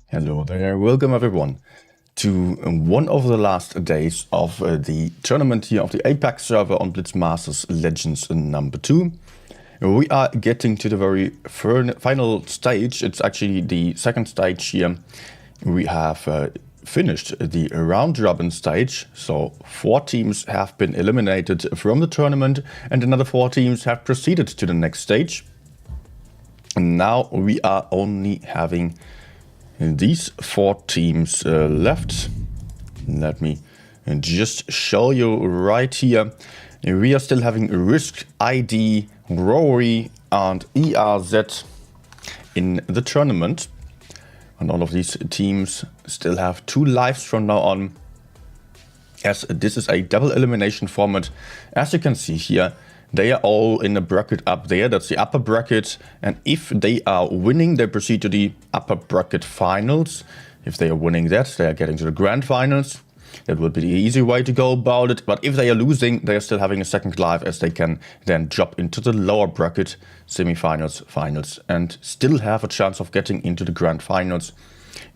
Hello there, welcome everyone to one of the last days of the tournament here of the APAC server on Blitz Masters Legends number 2. We are getting to the very final stage. It's actually the second stage here. We have finished the round robin stage, so 4 teams have been eliminated from the tournament and another 4 teams have proceeded to the next stage. And now we are only having these 4 teams left. Let me just show you right here. We are still having Risk, ID, Rory and ERZ in the tournament. And all of these teams still have 2 lives from now on, as this is a double elimination format. As you can see here, they are all in a bracket up there. That's the upper bracket. And if they are winning, they proceed to the upper bracket finals. If they are winning that, they are getting to the grand finals. That would be the easy way to go about it. But if they are losing, they are still having a second life, as they can then drop into the lower bracket, semifinals, finals, and still have a chance of getting into the grand finals.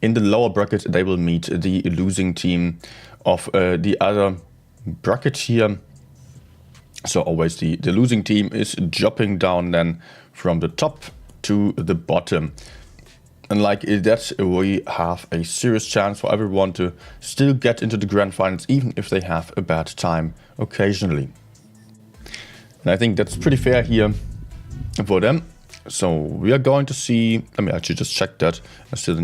In the lower bracket, they will meet the losing team of the other bracket here. So always the losing team is dropping down then from the top to the bottom. And like that, we have a serious chance for everyone to still get into the grand finals, even if they have a bad time occasionally. And I think that's pretty fair here for them. So we are going to see, let me actually just check that. I still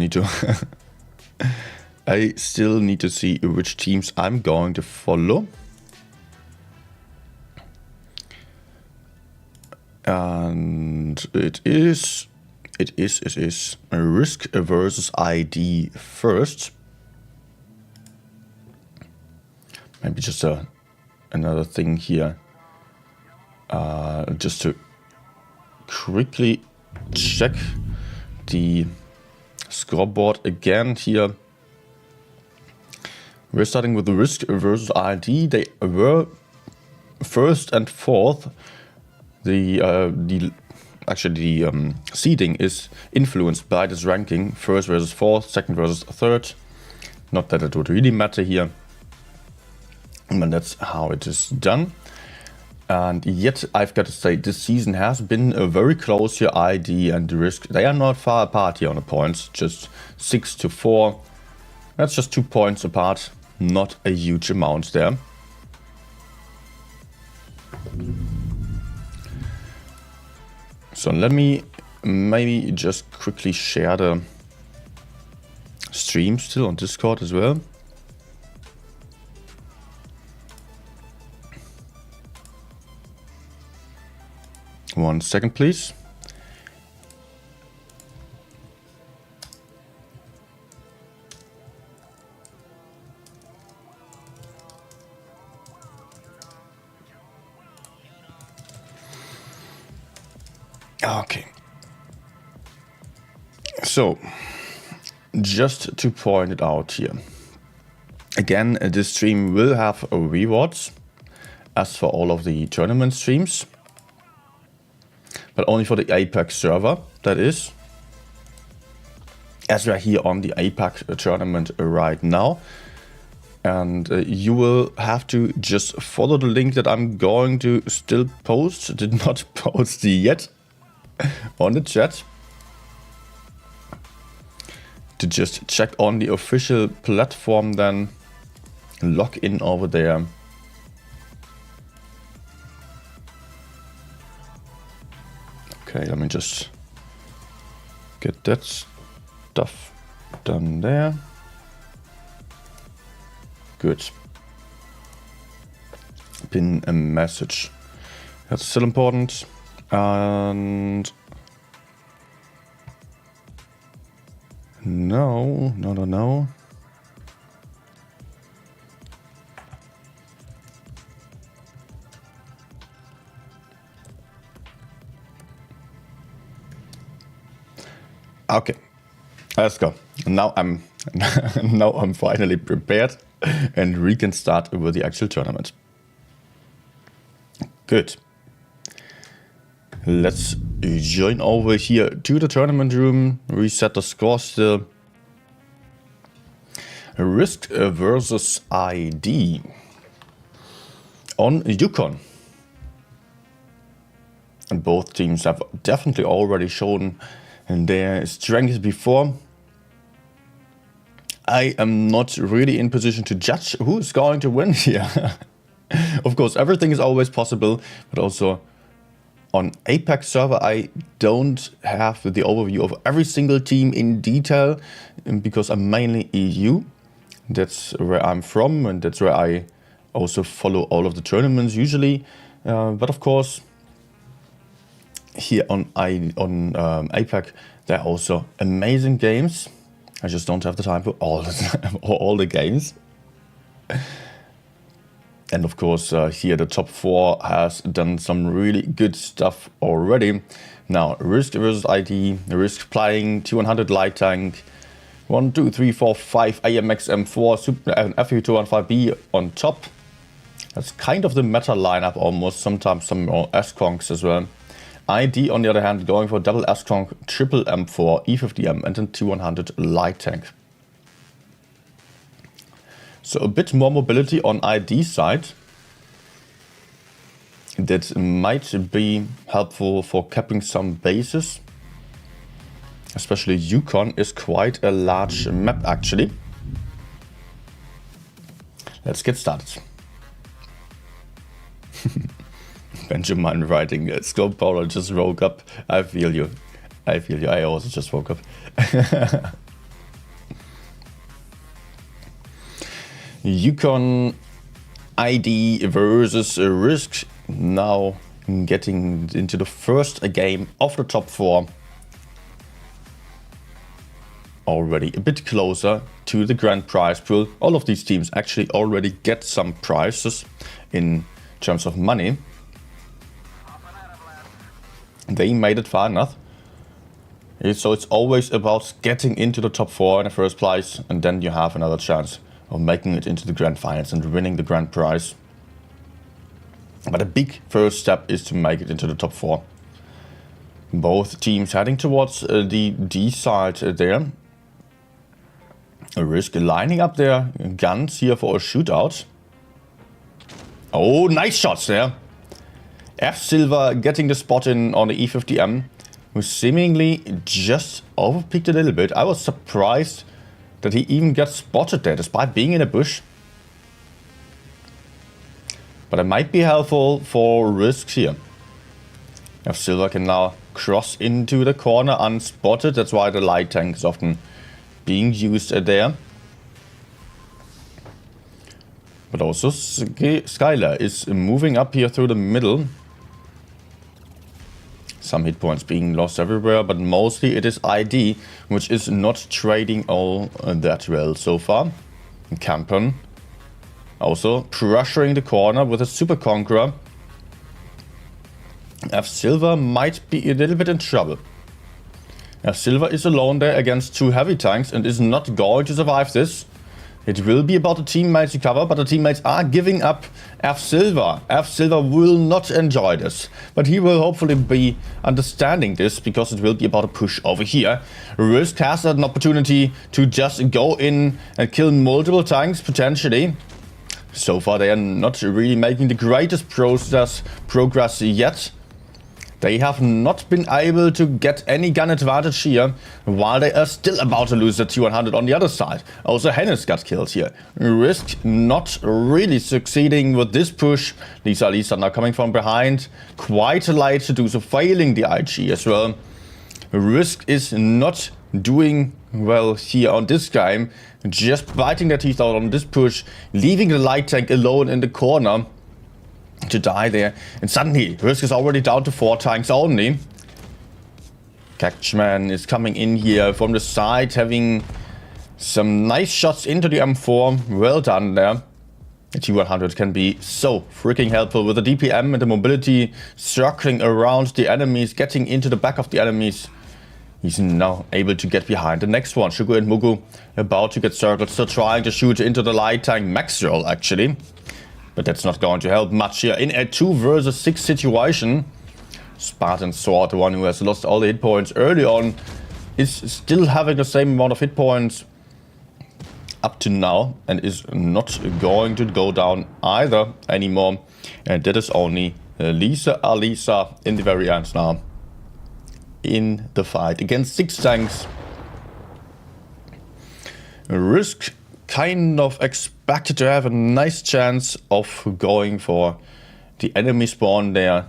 need to see which teams I'm going to follow. And it is a Risk versus ID first. Maybe just another thing here, just to quickly check the scoreboard again here. We're starting with the Risk versus ID. They were first and fourth. The seeding is influenced by this ranking, first versus fourth, second versus third. Not that it would really matter here, but that's how it is done. And yet I've got to say, this season has been very close here. ID and Risk, they are not far apart here on the points, just 6-4. That's just 2 points apart, not a huge amount there. So let me maybe just quickly share the stream still on Discord as well. One second, please. Okay. So, just to point it out here. Again, this stream will have rewards, as for all of the tournament streams. But only for the APAC server, that is. As we are here on the APAC tournament right now. And you will have to just follow the link that I'm going to still post. Did not post yet. On the chat, to just check on the official platform, then log in over there. Okay, let me just get that stuff done there. Good. Pin a message. That's still important. And no. Okay, let's go. Now I'm finally prepared, and we can start with the actual tournament. Good. Let's join over here to the tournament room, reset the score still. Risk versus ID on Yukon. And both teams have definitely already shown their strengths before. I am not really in position to judge who's going to win here. Of course, everything is always possible, but also on APAC server, I don't have the overview of every single team in detail because I'm mainly EU. That's where I'm from, and that's where I also follow all of the tournaments usually. But of course, here on APAC, there are also amazing games. I just don't have the time for all the games. And of course, here the top 4 has done some really good stuff already. Now, Risk versus ID, Risk playing T100 light tank, 1, 2, 3, 4, 5 AMX M4, Super FU215B on top. That's kind of the meta lineup almost, sometimes some more S-Conks as well. ID, on the other hand, going for double S-Conk, triple M4, E50M, and then T100 light tank. So a bit more mobility on ID side. That might be helpful for capping some bases. Especially Yukon is quite a large map actually. Let's get started. Benjamin writing, Scope Power just woke up. I feel you. I feel you. I also just woke up. Yukon ID versus Risk. Now getting into the first game of the top 4. Already a bit closer to the grand prize pool. All of these teams actually already get some prizes in terms of money. They made it far enough. So it's always about getting into the top 4 in the first place, and then you have another chance of making it into the grand finals and winning the grand prize. But a big first step is to make it into the top 4. Both teams heading towards the D side there. A Risk lining up their guns here for a shootout. Oh, nice shots there. F Silver getting the spot in on the E50M, who seemingly just overpeaked a little bit. I was surprised that he even got spotted there despite being in a bush. But it might be helpful for Risk here. F Silver can now cross into the corner unspotted. That's why the light tank is often being used there. But also Skylar is moving up here through the middle. Some hit points being lost everywhere, but mostly it is ID, which is not trading all that well so far. Campen also pressuring the corner with a Super Conqueror. F Silver might be a little bit in trouble. F Silver is alone there against 2 heavy tanks and is not going to survive this. It will be about the teammates to cover, but the teammates are giving up F Silver. F Silver will not enjoy this, but he will hopefully be understanding this because it will be about a push over here. Risk has an opportunity to just go in and kill multiple tanks potentially. So far they are not really making the greatest progress yet. They have not been able to get any gun advantage here, while they are still about to lose the T100 on the other side. Also Hennis got killed here. Risk not really succeeding with this push. Lisa now coming from behind. Quite late to do so, failing the IG as well. Risk is not doing well here on this game. Just biting their teeth out on this push, leaving the light tank alone in the corner to die there, and suddenly Risk is already down to 4 tanks only. Catchman is coming in here from the side, having some nice shots into the M4. Well done there. The T100 can be so freaking helpful with the DPM and the mobility, circling around the enemies, getting into the back of the enemies. He's now able to get behind the next one. Shugu and Mugu about to get circled, still trying to shoot into the light tank max roll actually. But that's not going to help much here in a 2 versus 6 situation. Spartan Sword, the one who has lost all the hit points early on, is still having the same amount of hit points. up to now and is not going to go down either anymore. And that is only Alisa in the very end now in the fight against 6 tanks. Risk kind of expected to have a nice chance of going for the enemy spawn there,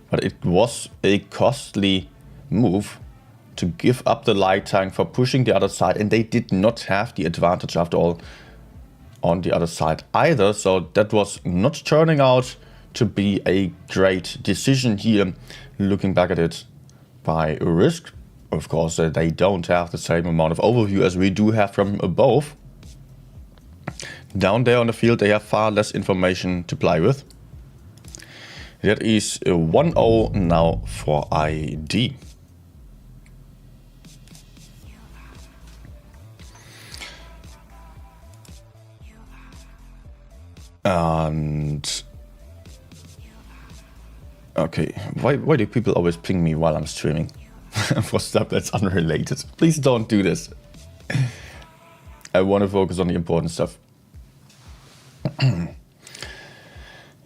but it was a costly move to give up the light tank for pushing the other side, and they did not have the advantage after all on the other side either, so that was not turning out to be a great decision here, looking back at it by Risk. Of course, they don't have the same amount of overview as we do have from above. Down there on the field, they have far less information to play with. That is 1-0 now for ID. And okay, why do people always ping me while I'm streaming for stuff that's unrelated? Please don't do this. I want to focus on the important stuff.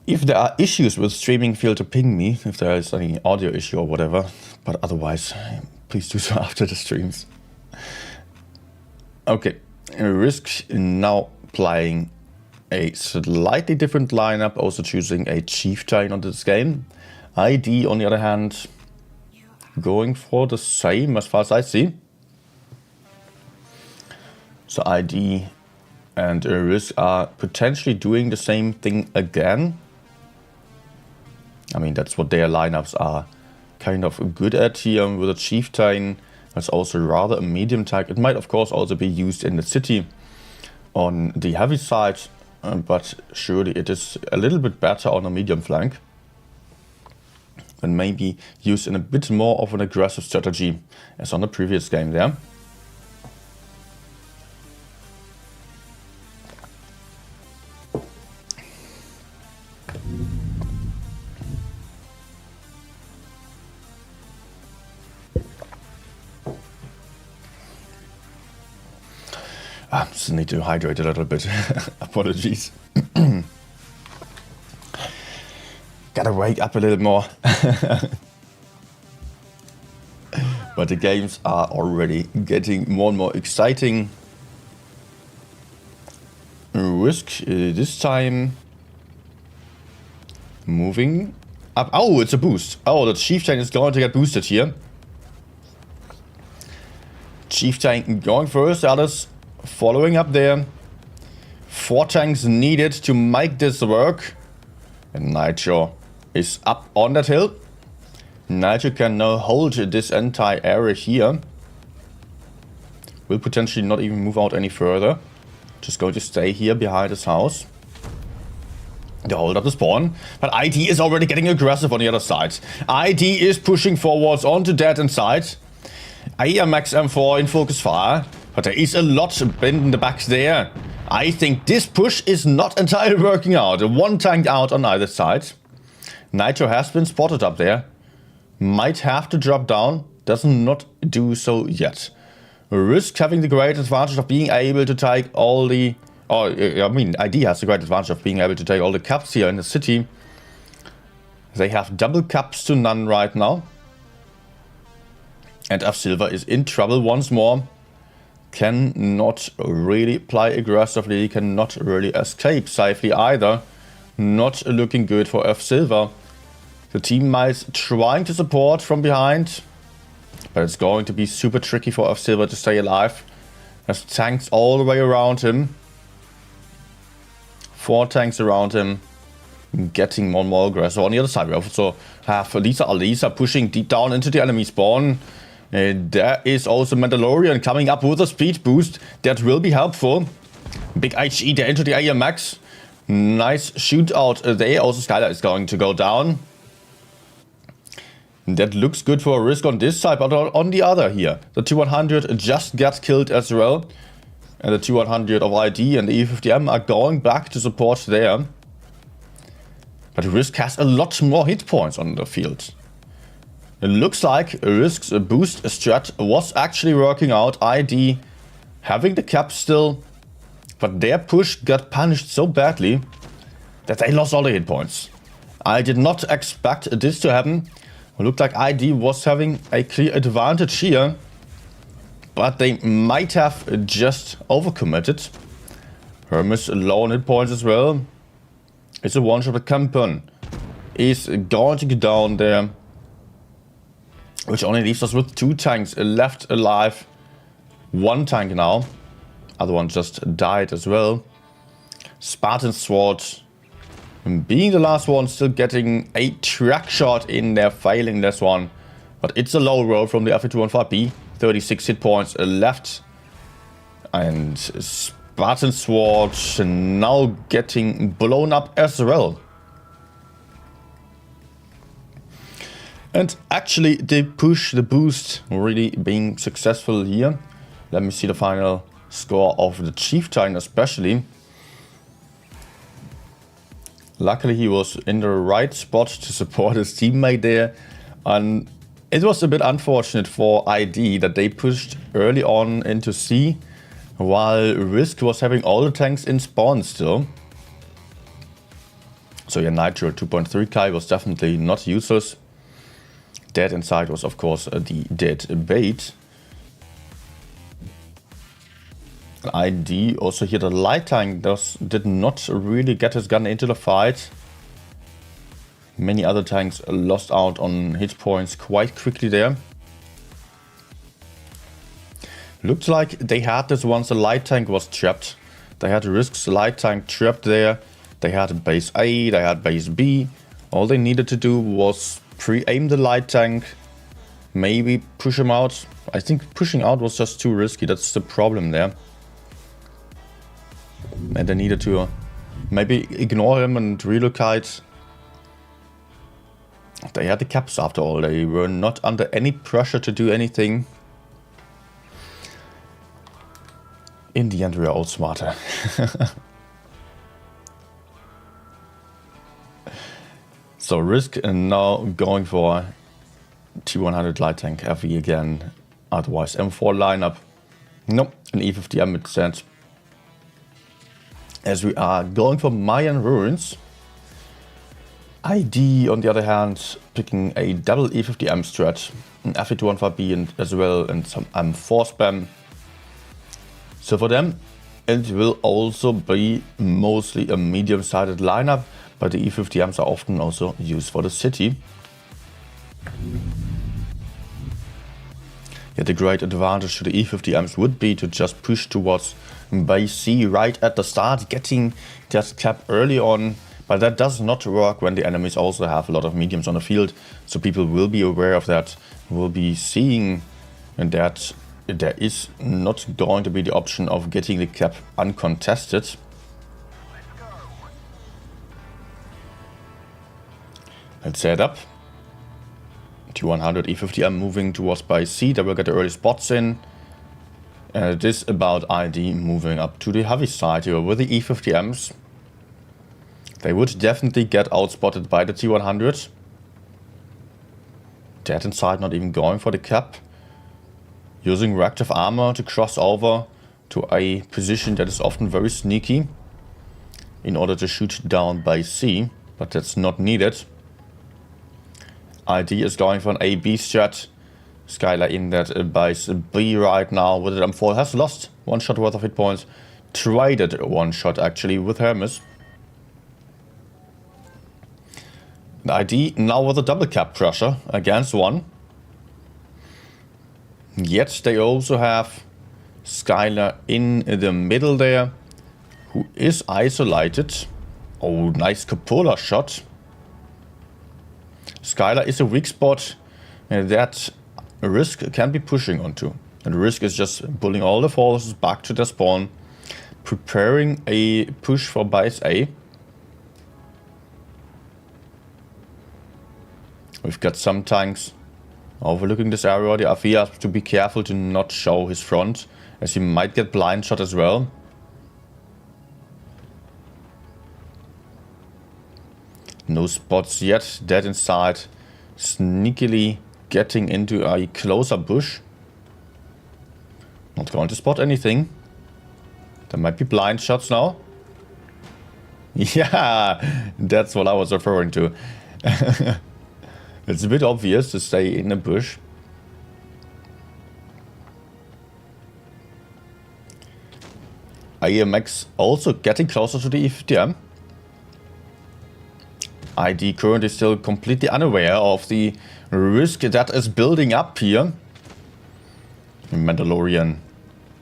If there are issues with streaming, feel to ping me if there is any audio issue or whatever, but otherwise, please do so after the streams. Okay, Risk now playing a slightly different lineup, also choosing a chieftain on this game. ID, on the other hand, going for the same as far as I see. So ID and Risk are potentially doing the same thing again. I mean, that's what their lineups are kind of good at here with a chieftain. That's also rather a medium tank. It might, of course, also be used in the city on the heavy side, but surely it is a little bit better on a medium flank. And maybe used in a bit more of an aggressive strategy as on the previous game there. I just need to hydrate a little bit. Apologies. Gotta wake up a little more. But the games are already getting more and more exciting. Risk this time moving up. Oh, it's a boost. Oh, the chieftain is going to get boosted here. Chieftain going first, others following up there. 4 tanks needed to make this work. And Nitro is up on that hill. Nitro can now hold this entire area here. Will potentially not even move out any further. Just going to stay here behind his house. They hold up the spawn. But ID is already getting aggressive on the other side. ID is pushing forwards onto that inside. AMX M4 in focus fire. But there is a lot bent in the back there. I think this push is not entirely working out. 1 tank out on either side. Nitro has been spotted up there. Might have to drop down. Does not do so yet. Risk having the great advantage of being able to take all the... I mean, ID has the great advantage of being able to take all the caps here in the city. They have double caps to none right now. And F-Silver is in trouble once more. Cannot really play aggressively, cannot really escape safely either. Not looking good for F-Silver. The teammates trying to support from behind, but it's going to be super tricky for F-Silver to stay alive. There's tanks all the way around him. 4 tanks around him, getting more and more aggressive. On the other side, we also have Alisa pushing deep down into the enemy spawn. There is also Mandalorian coming up with a speed boost. That will be helpful. Big HE there into the AMX. Nice shootout there. Also Skylar is going to go down. That looks good for a Risk on this side, but on the other here. The T100 just got killed as well. And the T100 of ID and the E50M are going back to support there. But Risk has a lot more hit points on the field. It looks like Risk's boost strat was actually working out. ID having the cap still. but their push got punished so badly that they lost all the hit points. I did not expect this to happen. It looked like ID was having a clear advantage here, but they might have just overcommitted. Hermes low on hit points as well. It's a one-shot, but Kampen is going to go down there, which only leaves us with 2 tanks left alive. 1 tank now. Other one just died as well. Spartan Sword being the last one, still getting a track shot in there, failing this one. But it's a low roll from the FA215B. 36 hit points left. And Spartan Sword now getting blown up as well. And actually the push, the boost, really being successful here. Let me see the final score of the Chieftain especially. Luckily he was in the right spot to support his teammate there. And it was a bit unfortunate for ID that they pushed early on into C, while Risk was having all the tanks in spawn still. So yeah, Nitro 2.3k was definitely not useless. Dead inside was of course the dead bait. ID also here, the light tank did not really get his gun into the fight. Many other tanks lost out on hit points quite quickly there. Looked like they had this once the light tank was trapped. They had Risk's light tank trapped there. They had base A, they had base B. All they needed to do was pre-aim the light tank, maybe push him out. I think pushing out was just too risky, that's the problem there. And they needed to maybe ignore him and relocate. They had the caps after all, they were not under any pressure to do anything. In the end we are all smarter. So Risk now going for T100 light tank heavy again. Otherwise M4 lineup. Nope, an E50M instead. As we are going for Mayan Ruins. ID on the other hand picking a double E50M strat, an FA215B and as well, and some M4 spam. So for them it will also be mostly a medium-sided lineup, but the E50Ms are often also used for the city. Yet the great advantage to the E50Ms would be to just push towards base C right at the start, getting that cap early on. But that does not work when the enemies also have a lot of mediums on the field. So people will be aware of that, will be seeing that there is not going to be the option of getting the cap uncontested. Let's set up. T100 E50M moving towards by C, they will get the early spots in. And it is about ID moving up to the heavy side here with the E50Ms. They would definitely get outspotted by the T100. Dead inside, not even going for the cap. Using reactive armor to cross over to a position that is often very sneaky in order to shoot down by C, but that's not needed. ID is going for an A-B strat. Skylar in that base B right now with the M4 has lost 1 shot worth of hit points. Traded 1 shot actually with Hermes. The ID now with a double cap pressure against 1. Yet they also have Skylar in the middle there, who is isolated. Oh, nice cupola shot. Skylar is a weak spot that Risk can be pushing onto. And Risk is just pulling all the forces back to their spawn, preparing a push for base A. We've got some tanks overlooking this area. The AV has to be careful to not show his front, as he might get blind shot as well. No spots yet, dead inside, sneakily getting into a closer bush. Not going to spot anything. There might be blind shots now. Yeah, that's what I was referring to. It's a bit obvious to stay in the bush. AMX also getting closer to the EFTM. ID currently still completely unaware of the risk that is building up here. Mandalorian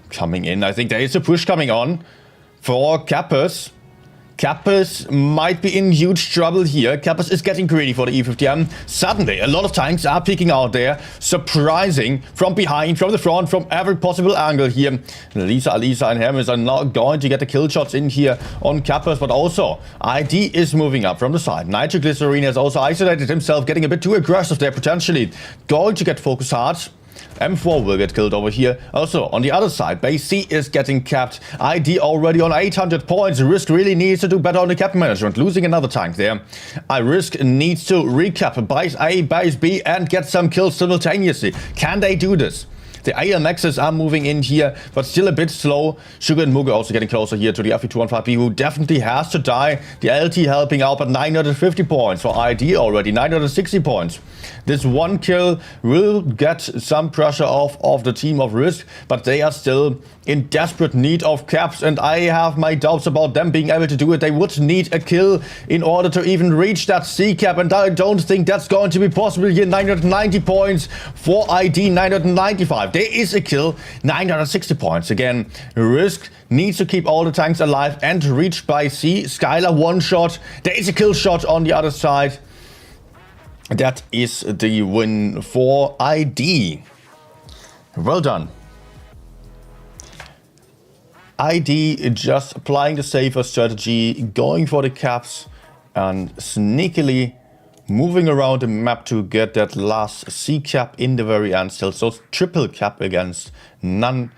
coming in. I think there is a push coming on for Kappas. Kappas might be in huge trouble here. Kappas is getting greedy for the E50M. Suddenly, a lot of tanks are peeking out there, surprising from behind, from the front, from every possible angle here. Lisa, Alisa, and Hermes are not going to get the kill shots in here on Kappas, but also ID is moving up from the side. Nitroglycerine has also isolated himself, getting a bit too aggressive there, potentially going to get focused hard. M4 will get killed over here. Also, on the other side, base C is getting capped. ID already on 800 points. Risk really needs to do better on the cap management. Losing another tank there. Risk needs to recap base A, base B, and get some kills simultaneously. Can they do this? The AMXs are moving in here, but still a bit slow. Sugar and Muga also getting closer here to the FE215B, who definitely has to die. The LT helping out, but 950 points for ID already, 960 points. This one kill will get some pressure off of the team of Risk, but they are still in desperate need of caps, and I have my doubts about them being able to do it. They would need a kill in order to even reach that C cap, and I don't think that's going to be possible here. 990 points for ID, 995. There is a kill, 960 points. Again, Risk needs to keep all the tanks alive and reach by C. Skylar one shot. There is a kill shot on the other side. That is the win for ID. Well done. ID just applying the safer strategy, going for the caps and sneakily moving around the map to get that last C cap in the very end still. So triple cap against none.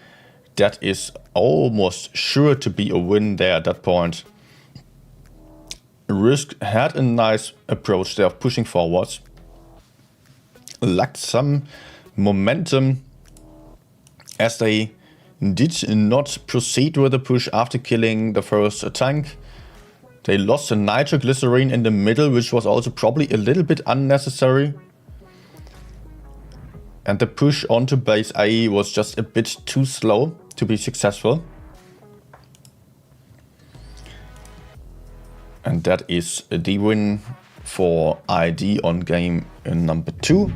That is almost sure to be a win there at that point. Risk had a nice approach there of pushing forwards. Lacked some momentum as they did not proceed with the push after killing the first tank. They lost the nitroglycerine in the middle, which was also probably a little bit unnecessary. And the push onto base A was just a bit too slow to be successful. And that is the win for ID on game number 2.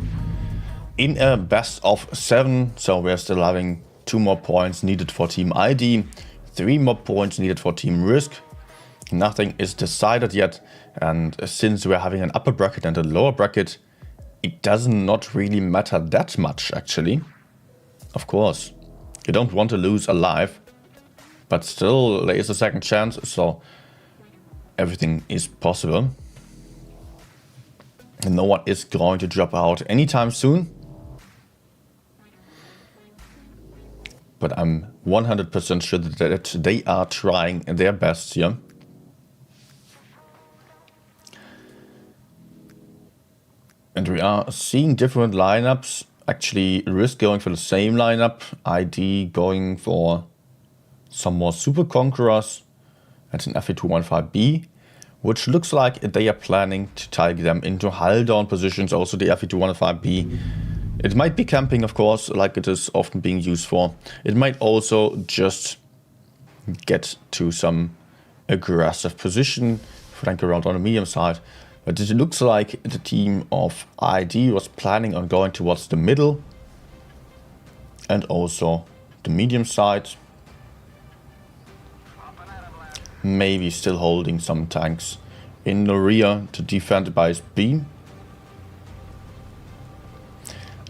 In a best of 7, so we're still having 2 more points needed for Team ID, 3 more points needed for Team Risk. Nothing is decided yet, and since we're having an upper bracket and a lower bracket, it does not really matter that much actually. Of course, you don't want to lose alive, but still there is a second chance, so everything is possible. And no one is going to drop out anytime soon. But I'm 100% sure that they are trying their best here. And we are seeing different lineups. Actually, Risk going for the same lineup. ID going for some more Super Conquerors. And an FE215B. Which looks like they are planning to take them into hull down positions. Also the FE215B. It might be camping, of course, like it is often being used for. It might also just get to some aggressive position, flank around on the medium side. But it looks like the team of ID was planning on going towards the middle and also the medium side. Maybe still holding some tanks in the rear to defend base B.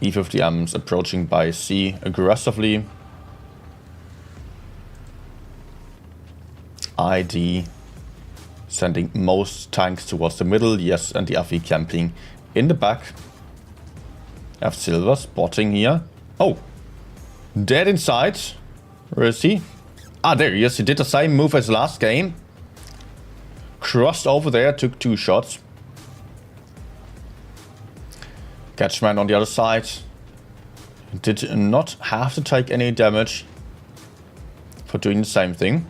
E50Ms approaching by C aggressively. ID sending most tanks towards the middle, yes, and the FE camping in the back. F Silver spotting here. Oh, dead inside. Where is he? Ah, there he is. He did the same move as last game. Crossed over there, took 2 shots. Catchman on the other side did not have to take any damage for doing the same thing.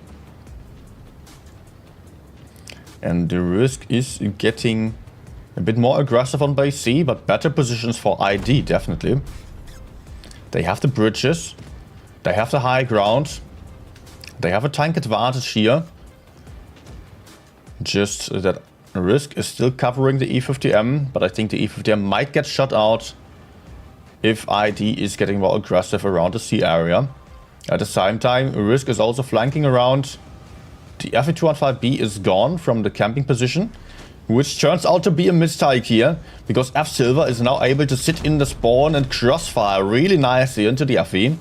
And the Risk is getting a bit more aggressive on base C, but better positions for ID, definitely. They have the bridges. They have the high ground. They have a tank advantage here. Just that Risk is still covering the E50M, but I think the E50M might get shut out if ID is getting more aggressive around the C area. At the same time, Risk is also flanking around. The Fe215B is gone from the camping position, which turns out to be a mistake here, because F Silver is now able to sit in the spawn and crossfire really nicely into the FE.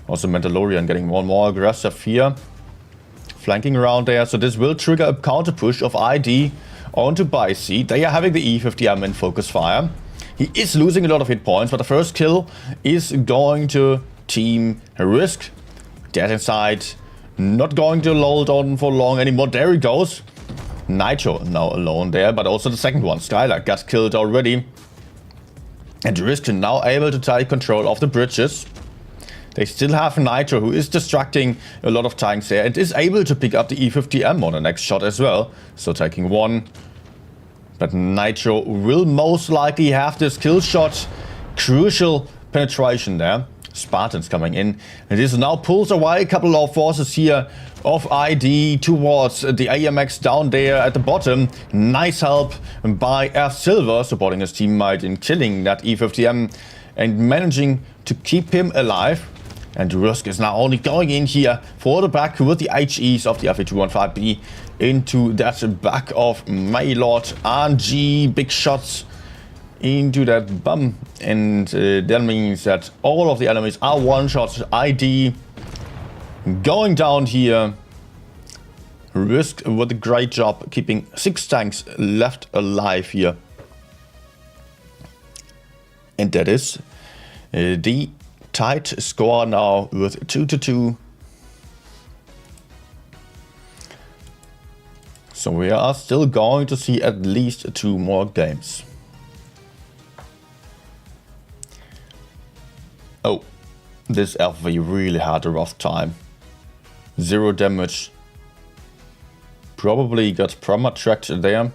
Also Mandalorian getting more and more aggressive here, flanking around there, so this will trigger a counter push of ID onto buy C. They are having the E50M in focus fire. He is losing a lot of hit points, but the first kill is going to Team Risk. Dead inside, not going to hold on for long anymore. There he goes. Nitro now alone there, but also the second one, Skylar, got killed already. And Risk is now able to take control of the bridges. They still have Nitro, who is distracting a lot of tanks there and is able to pick up the E50M on the next shot as well. So taking one. But Nitro will most likely have this kill shot. Crucial penetration there. Spartans coming in. And this now pulls away a couple of forces here of ID towards the AMX down there at the bottom. Nice help by F Silver, supporting his teammate in killing that E50M and managing to keep him alive. And Risk is now only going in here for the back with the HEs of the Fe215B into that back of Maylord RNG. Big shots into that bum. And that means that all of the enemies are one-shots. ID going down here. Risk with a great job keeping 6 tanks left alive here. And that is the tight score now with 2-2. So we are still going to see at least 2 more games. Oh, this FV really had a rough time. 0 damage. Probably got perma-tracked there.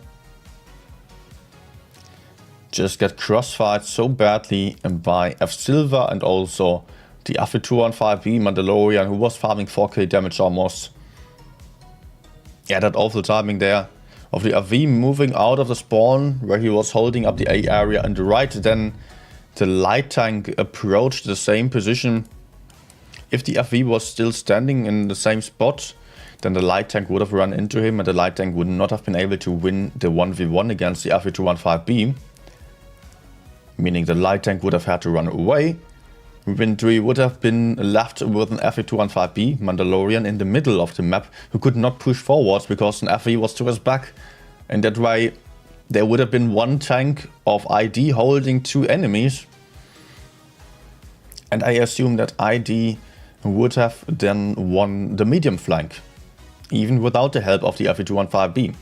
Just got crossfired so badly by F Silver and also the Fe215B Mandalorian, who was farming 4k damage almost. Yeah, that awful timing there of the AV moving out of the spawn where he was holding up the A area, and right then the light tank approached the same position. If the FV was still standing in the same spot, then the light tank would have run into him and the light tank would not have been able to win the 1v1 against the Fe215B. Meaning the light tank would have had to run away. Wintry would have been left with an Fe215B Mandalorian in the middle of the map who could not push forwards because an FV was to his back. And that way there would have been 1 tank of ID holding 2 enemies. And I assume that ID would have then won the medium flank, even without the help of the Fe215B.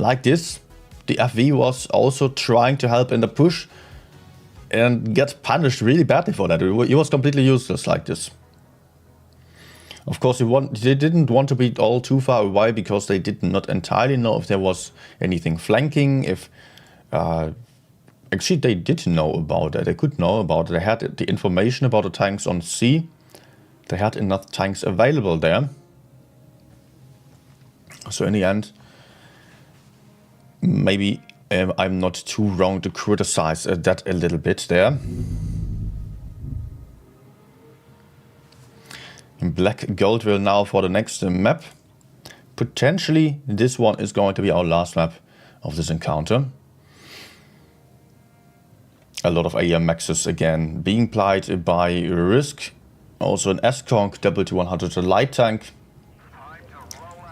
Like this, the FV was also trying to help in the push and get punished really badly for that. He was completely useless like this. Of course, they didn't want to be all too far away because they did not entirely know if there was anything flanking. If actually they did know about it. They could know about it. They had the information about the tanks on C. They had enough tanks available there. So in the end, maybe I'm not too wrong to criticize that a little bit there. In Black Goldville now for the next map. Potentially this one is going to be our last map of this encounter. A lot of AMXs again being plied by Risk. Also an S-Conk W200 light tank.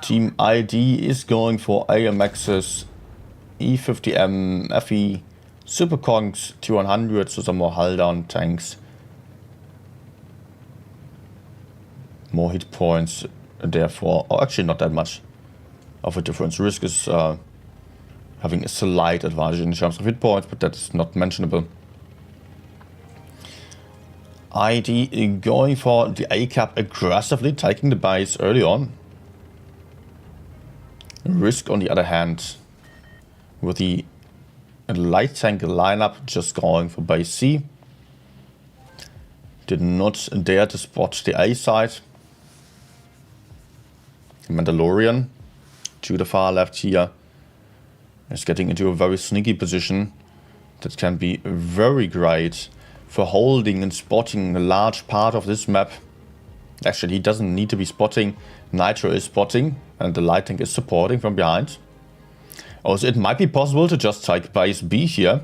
Team ID is going for AMXs, E50M, FE, Super Conks, T100, so some more hull down tanks. More hit points, therefore, or actually not that much of a difference. Risk is having a slight advantage in terms of hit points, but that's not mentionable. ID going for the A cap aggressively, taking the base early on. Risk, on the other hand, with the light tank lineup just going for base C. Did not dare to spot the A side. Mandalorian to the far left here is getting into a very sneaky position that can be very great for holding and spotting a large part of this map. Actually, he doesn't need to be spotting. Nitro is spotting and the light tank is supporting from behind. Also, it might be possible to just take base B here.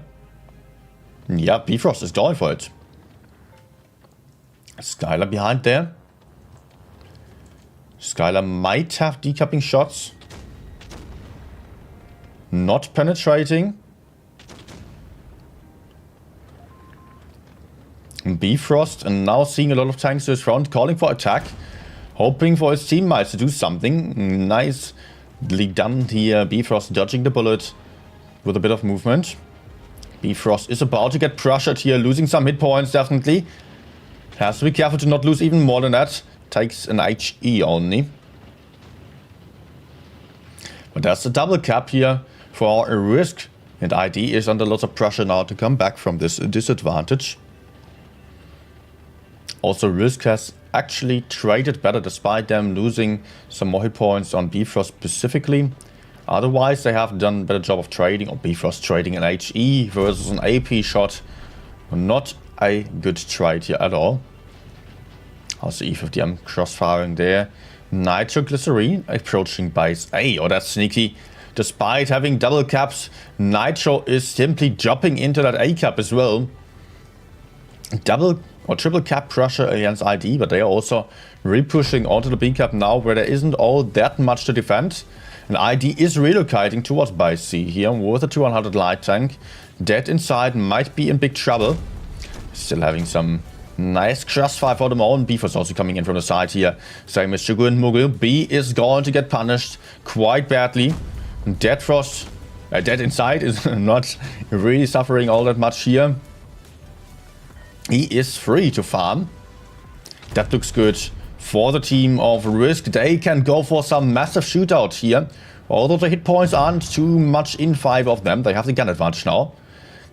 Yeah, Bifrost is going for it. Skylar behind there. Skylar might have decapping shots. Not penetrating. Bifrost, and now seeing a lot of tanks to his front, calling for attack. Hoping for his teammates to do something. Nicely done here. Bifrost dodging the bullet with a bit of movement. Bifrost is about to get pressured here, losing some hit points definitely. Has to be careful to not lose even more than that. Takes an HE only. But there's a double cap here for a Risk. And ID is under lots of pressure now to come back from this disadvantage. Also, Risk has actually traded better despite them losing some more hit points on Bifrost specifically. Otherwise, they have done a better job of trading, or Bifrost trading an HE versus an AP shot. Not a good trade here at all. Also, E50M crossfiring there. Nitroglycerine approaching base A. Oh, that's sneaky. Despite having double caps, Nitro is simply jumping into that A cap as well. Double or triple cap pressure against ID, but they are also re-pushing onto the B cap now where there isn't all that much to defend. And ID is relocating towards base C here with a 200 light tank. Dead inside might be in big trouble. Still having some nice crossfire for them all. And Bifrost also coming in from the side here. Same as Sugu and Mugu. B is going to get punished quite badly. Dead Frost, Dead inside is not really suffering all that much here. He is free to farm. That looks good for the team of Risk. They can go for some massive shootout here. Although the hit points aren't too much in 5 of them. They have the gun advantage now.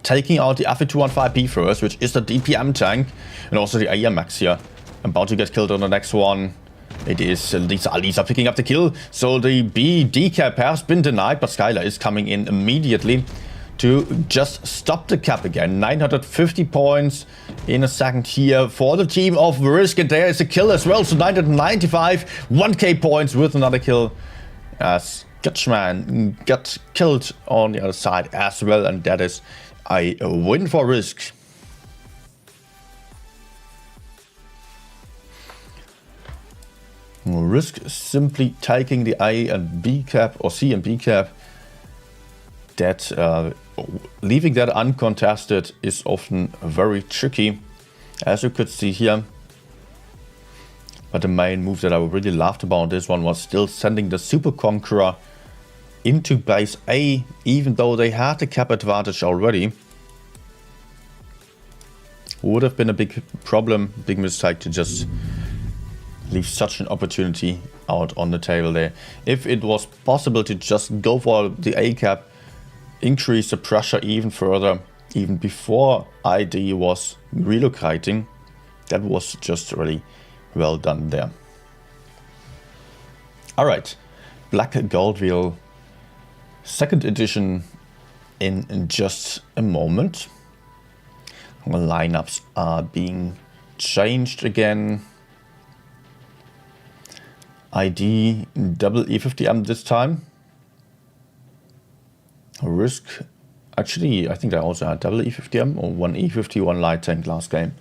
Taking out the AF215B first, which is the DPM tank. And also the AMX here. About to get killed on the next one. It is Lisa picking up the kill. So the B decap has been denied. But Skylar is coming in immediately to just stop the cap again. 950 points in a second here for the team of Risk. And there is a kill as well. So 995, 1k points with another kill. As Gutchman got killed on the other side as well. And that is a win for Risk. Risk simply taking the A and B cap, or C and B cap. That leaving that uncontested is often very tricky, as you could see here. But the main move that I really loved about this one was still sending the Super Conqueror into base A, even though they had the cap advantage already. Would have been a big problem, big mistake to just leave such an opportunity out on the table there. If it was possible to just go for the A cap, increase the pressure even further, even before ID was relocating, that was just really well done there. Alright, Black Gold Wheel, second edition in just a moment. Lineups are being changed again. ID double E50M this time. Risk, actually I think I also had double E50M or one E50, one light tank last game.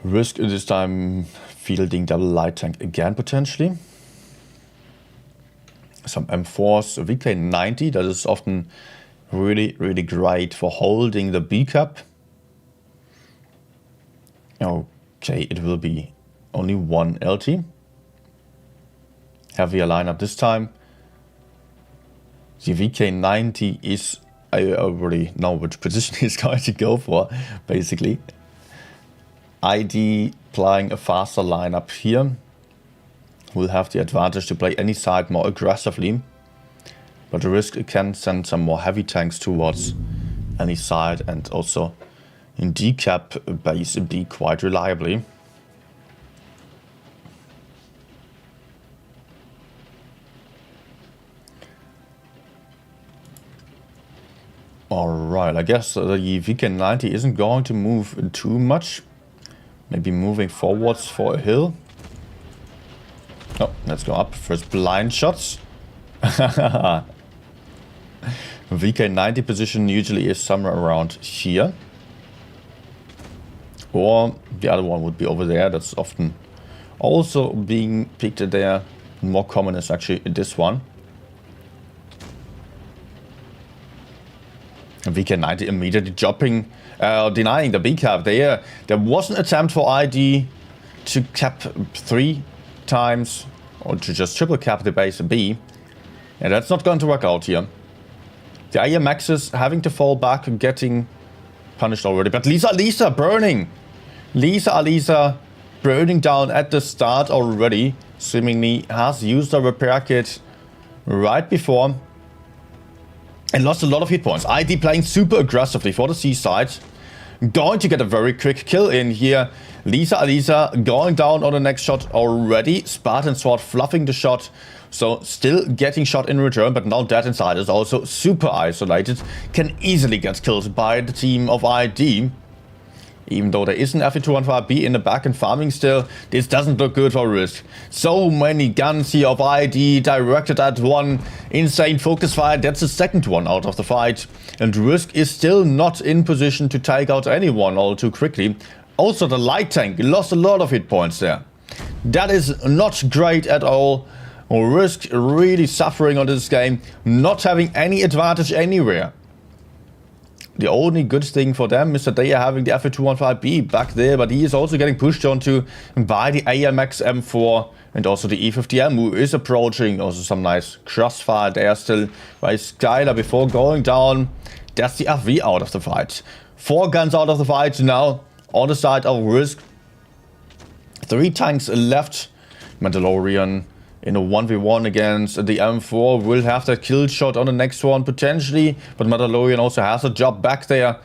Risk this time fielding double light tank again potentially. Some M4s, VK90, that is often really great for holding the B cap. Okay, it will be only one LT. Heavier lineup this time. The VK90 is, I already know which position he's going to go for, basically. ID playing a faster lineup here. will have the advantage to play any side more aggressively. But the Risk can send some more heavy tanks towards any side and also in decap base B quite reliably. Alright, I guess the VK90 isn't going to move too much. Maybe moving forwards for a hill. Oh, let's go up. First blind shots. VK90 position usually is somewhere around here. Or the other one would be over there. That's often also being picked there. More common is actually this one. VK90 immediately dropping, denying the B cap. There was an attempt for ID to cap 3 times, or to just triple cap the base B. And that's not going to work out here. The AMX is having to fall back and getting punished already. But Lisa burning. Lisa burning down at the start already. Seemingly has used a repair kit right before. And lost a lot of hit points. ID playing super aggressively for the C side. Going to get a very quick kill in here. Lisa going down on the next shot already. Spartan Sword fluffing the shot. So still getting shot in return, but now that inside is also super isolated. Can easily get killed by the team of ID. Even though there is an FE215B in the back and farming still, this doesn't look good for Risk. So many guns here of ID directed at one insane focus fire. That's the second one out of the fight. And Risk is still not in position to take out anyone all too quickly. Also the light tank lost a lot of hit points there. That is not great at all. Risk really suffering on this game, not having any advantage anywhere. The only good thing for them is that they are having the FE215B back there, but he is also getting pushed onto by the AMX M4 and also the E50M, who is approaching. Also some nice crossfire there still by Skylar before going down. That's the FV out of the fight. 4 guns out of the fight now on the side of Risk. 3 tanks left. Mandalorian in a 1v1 against the M4 will have that kill shot on the next one potentially, but Mandalorian also has a job back there.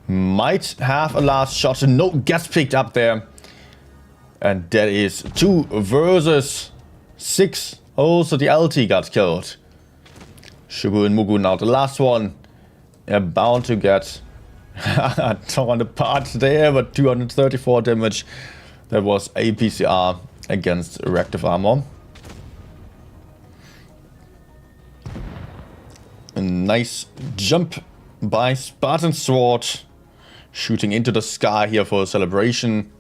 Might have a last shot, no gets picked up there. And that is 2 versus 6. Also the LT got killed. Shubu and Mugu now the last one. They're bound to get torn apart there, but 234 damage. That was APCR against reactive armor. A nice jump by Spartan Sword, shooting into the sky here for a celebration.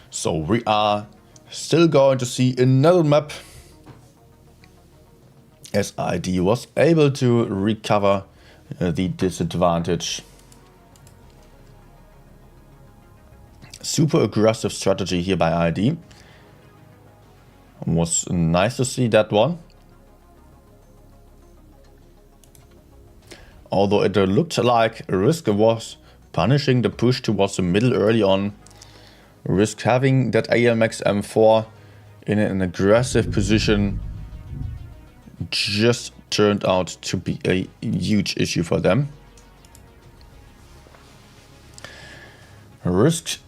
So we are still going to see another map, as ID was able to recover the disadvantage. Super aggressive strategy here by ID. Was nice to see that one. Although it looked like Risk was punishing the push towards the middle early on. Risk having that AMX M4 in an aggressive position just turned out to be a huge issue for them. Risk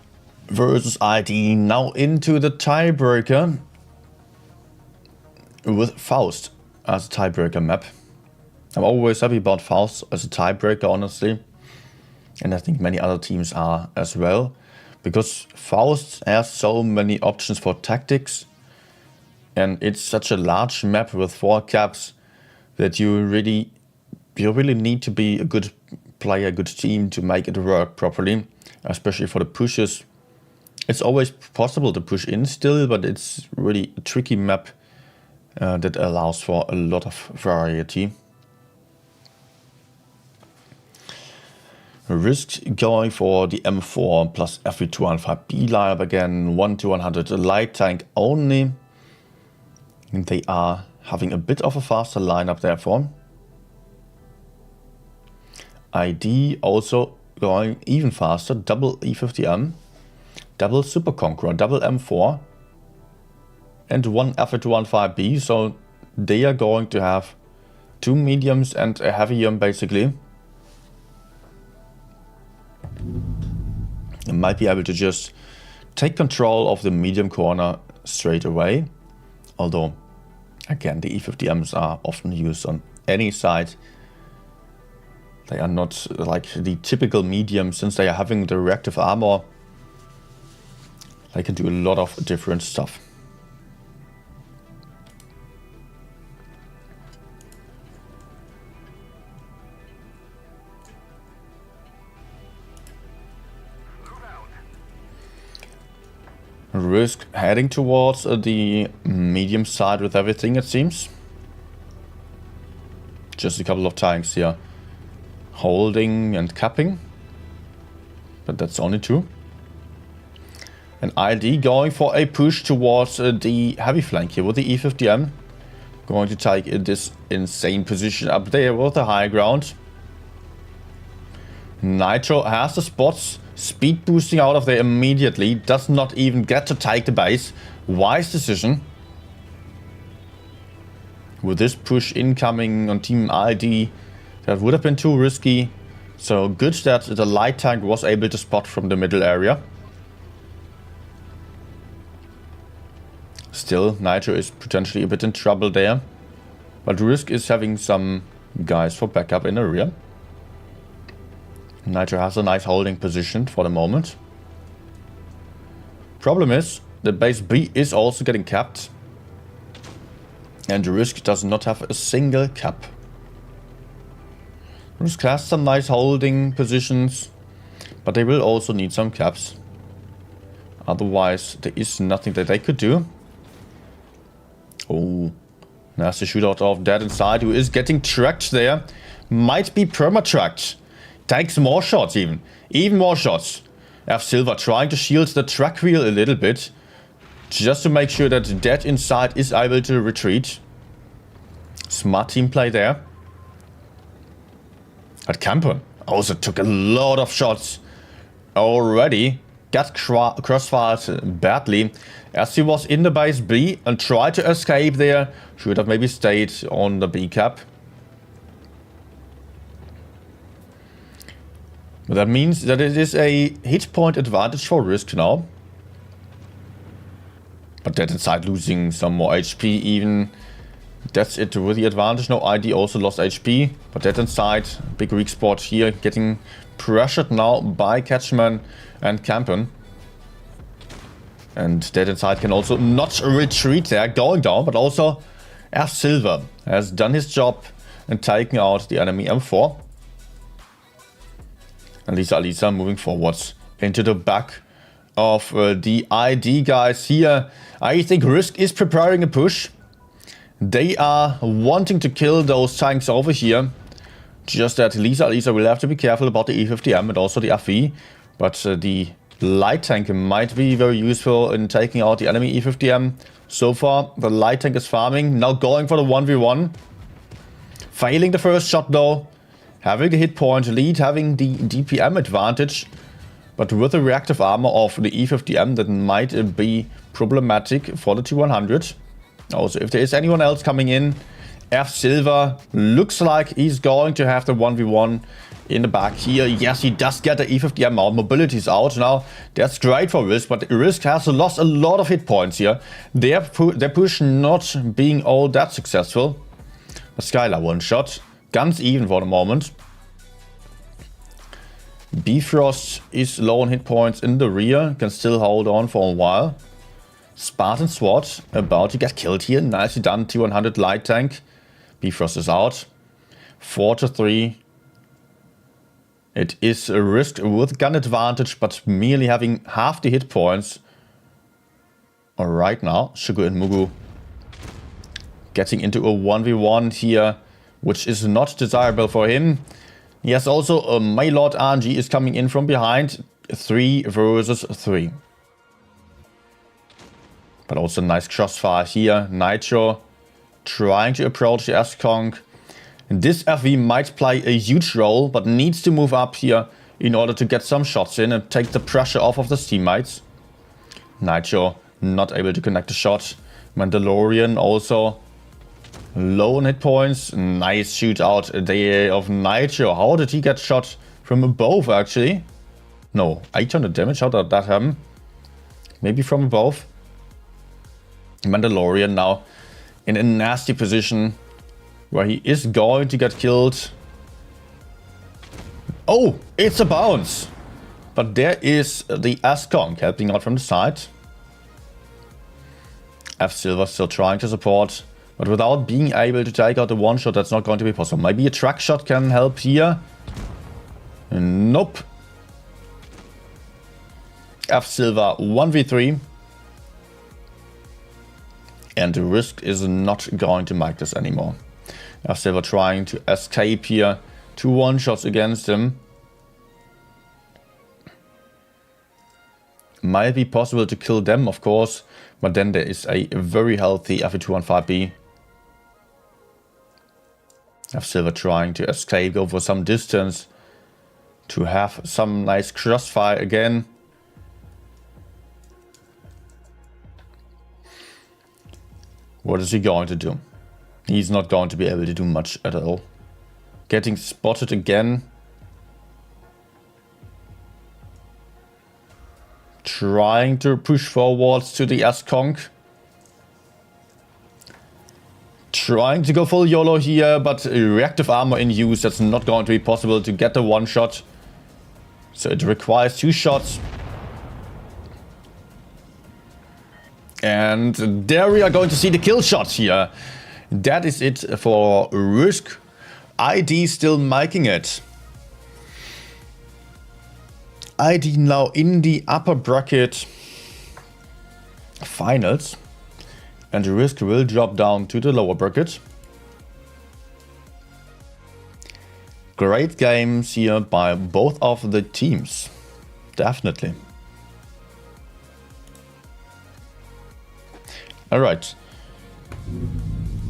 versus ID now into the tiebreaker with Faust as a tiebreaker map. I'm always happy about Faust as a tiebreaker, honestly. And I think many other teams are as well. Because Faust has so many options for tactics. And it's such a large map with 4 caps that you really need to be a good player, good team to make it work properly. Especially for the pushes. It's always possible to push in still, but it's really a tricky map that allows for a lot of variety. Risk going for the M4 plus FE215B lineup again, 1-100 light tank only. And they are having a bit of a faster lineup therefore. ID also going even faster, double E50M, double Super Conqueror, double M4. and one F115B, so they are going to have 2 mediums and a heavier basically. You might be able to just take control of the medium corner straight away. Although, again, the E50Ms are often used on any side. They are not like the typical medium, since they are having the reactive armor. They can do a lot of different stuff. Risk heading towards the medium side with everything, it seems. Just a couple of tanks here holding and capping, but that's only 2. And ID going for a push towards the heavy flank here with the E50M. Going to take this insane position up there with the high ground. Nitro has the spots. Speed boosting out of there immediately. Does not even get to take the base. Wise decision. With this push incoming on Team ID, that would have been too risky. So good that the light tank was able to spot from the middle area. Still, Nitro is potentially a bit in trouble there. But Risk is having some guys for backup in the rear. Nitro has a nice holding position for the moment. Problem is, the base B is also getting capped. And Risk does not have a single cap. Risk has some nice holding positions, but they will also need some caps. Otherwise, there is nothing that they could do. Oh, nasty shootout of Dead Inside, who is getting tracked there. Might be perma-tracked. Takes more shots even more shots. F Silver trying to shield the track wheel a little bit, just to make sure that Dead Inside is able to retreat. Smart team play there. But Camper also took a lot of shots already. Got crossfired badly as he was in the base B and tried to escape there. Should have maybe stayed on the B cap. But that means that it is a hit point advantage for Risk now. But Dead Inside losing some more HP even. That's it with the advantage. No, ID also lost HP. But Dead Inside, big weak spot here, getting pressured now by Catchman and Campen. And Dead Inside can also not retreat there, going down. But also F Silver has done his job and taken out the enemy M4. And Lisa moving forwards into the back of the ID guys here. I think Risk is preparing a push. They are wanting to kill those tanks over here. Just that Lisa will have to be careful about the E50M and also the FE. But the light tank might be very useful in taking out the enemy E50M. So far, the light tank is farming. Now going for the 1v1. Failing the first shot though. Having the hit point lead, having the DPM advantage. But with the reactive armor of the E50M, that might be problematic for the T100. Also, if there is anyone else coming in, F Silver looks like he's going to have the 1v1 in the back here. Yes, he does get the E50M out. Mobility is out now. That's great for Risk, but Risk has lost a lot of hit points here. Their push not being all that successful. But Skylar one shot. Guns even for the moment. Bifrost is low on hit points in the rear. Can still hold on for a while. Spartan SWAT about to get killed here. Nicely done. T100 light tank. Bifrost is out. 4-3. It is a Risk with gun advantage, but merely having half the hit points. Alright now, Sugar and Mugu getting into a 1v1 here, which is not desirable for him. Yes, also Maylord RNG is coming in from behind. 3 versus 3. But also nice crossfire here. Nitro trying to approach the S-Conk. This FV might play a huge role, but needs to move up here in order to get some shots in and take the pressure off of his teammates. Nitro not able to connect the shot. Mandalorian also low on hit points. Nice shootout there of Nitro. How did he get shot from above, actually? No, 800 damage. How did that happen? Maybe from above. Mandalorian now in a nasty position where he is going to get killed. Oh, it's a bounce. But there is the Asconk helping out from the side. F Silver still trying to support, but without being able to take out the one shot, that's not going to be possible. Maybe a track shot can help here. Nope. F Silver 1v3. And the Risk is not going to make this anymore. F Silver trying to escape here. 2 one-shots against him. Might be possible to kill them, of course, but then there is a very healthy FE2 on 5B. F Silver trying to escape, go for some distance to have some nice crossfire again. What is he going to do? He's not going to be able to do much at all. Getting spotted again. Trying to push forwards to the Asconk. Trying to go full YOLO here, but reactive armor in use. That's not going to be possible to get the one shot. So it requires 2 shots. And there we are going to see the kill shot here. That is it for Risk. ID still making it. ID now in the upper bracket finals. And Risk will drop down to the lower bracket. Great games here by both of the teams. Definitely. Alright.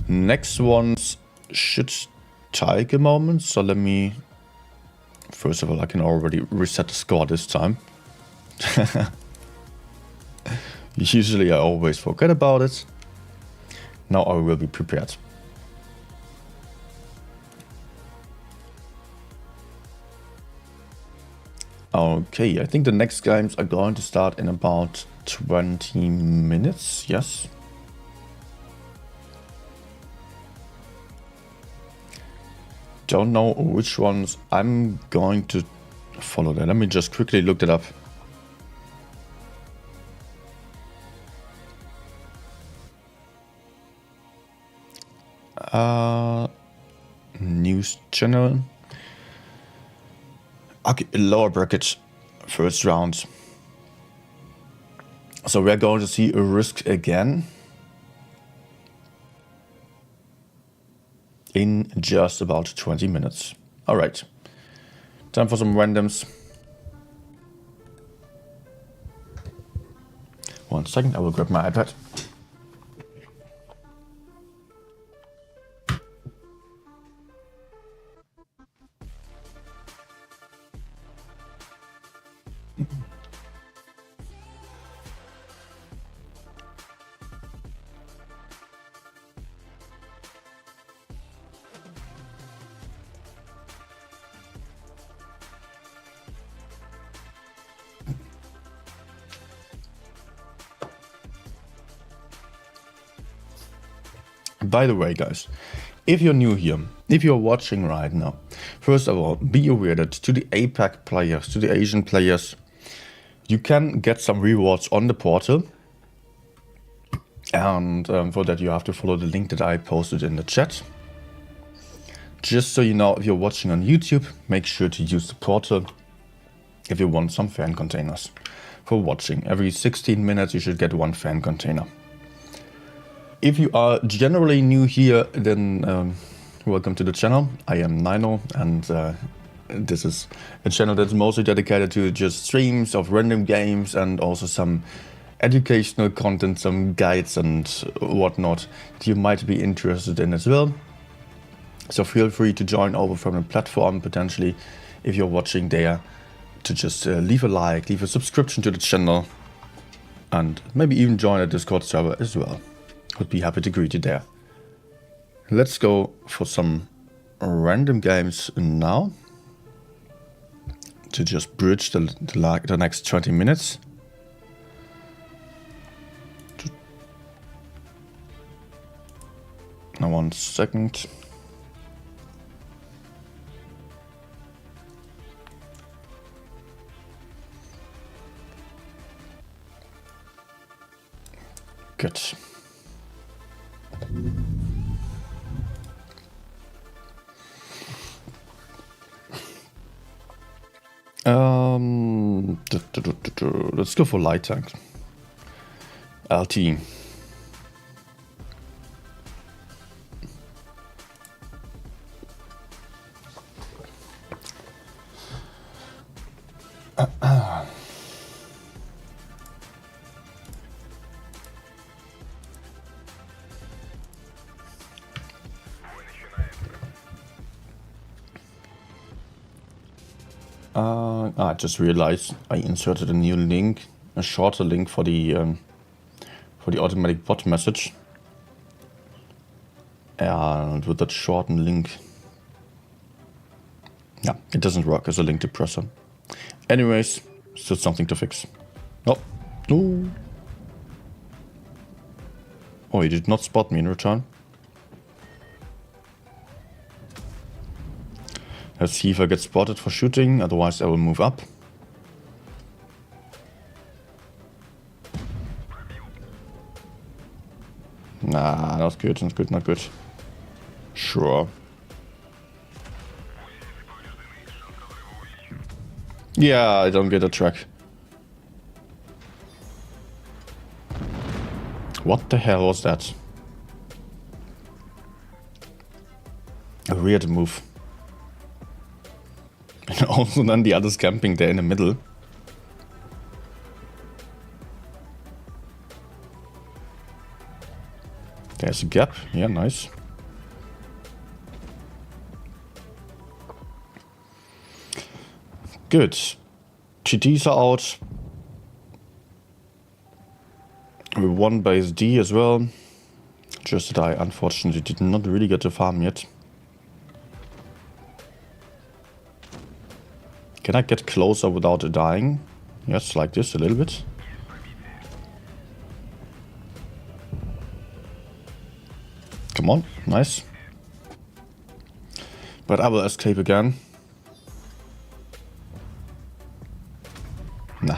Next ones should take a moment. So let me... First of all, I can already reset the score this time. Usually I always forget about it. Now I will be prepared. Okay, I think the next games are going to start in about 20 minutes, yes. Don't know which ones I'm going to follow that. Let me just quickly look that up. News channel. Okay, lower bracket, first round. So we're going to see a Risk again. In just about 20 minutes. Alright. Time for some randoms. 1 second, I will grab my iPad. By the way, guys, if you're new here, if you're watching right now, first of all, be aware that to the APAC players, to the Asian players, you can get some rewards on the portal. And for that, you have to follow the link that I posted in the chat. Just so you know, if you're watching on YouTube, make sure to use the portal if you want some fan containers for watching. Every 16 minutes, you should get 1 fan container. If you are generally new here, then welcome to the channel. I am Nino, and this is a channel that's mostly dedicated to just streams of random games and also some educational content, some guides and whatnot that you might be interested in as well. So feel free to join over from the platform, potentially, if you're watching there, to just leave a like, leave a subscription to the channel, and maybe even join a Discord server as well. Would be happy to greet you there. Let's go for some random games now to just bridge the next 20 minutes. Now 1 second. Good. Let's go for light tank. LT. I just realized I inserted a new link, a shorter link for the automatic bot message. And with that shortened link, yeah, it doesn't work as a link depressor. Anyways, still something to fix. Oh, no. Oh, he did not spot me in return. Let's see if I get spotted for shooting, otherwise I will move up. Nah, not good, not good, not good. Sure. Yeah, I don't get a track. What the hell was that? A weird move. And also then the others camping there in the middle. There's a gap. Yeah, nice. Good. GTs are out. We won base D as well. Just that I unfortunately did not really get to farm yet. Can I get closer without dying? Yes, like this a little bit. Come on, nice. But I will escape again. Nah.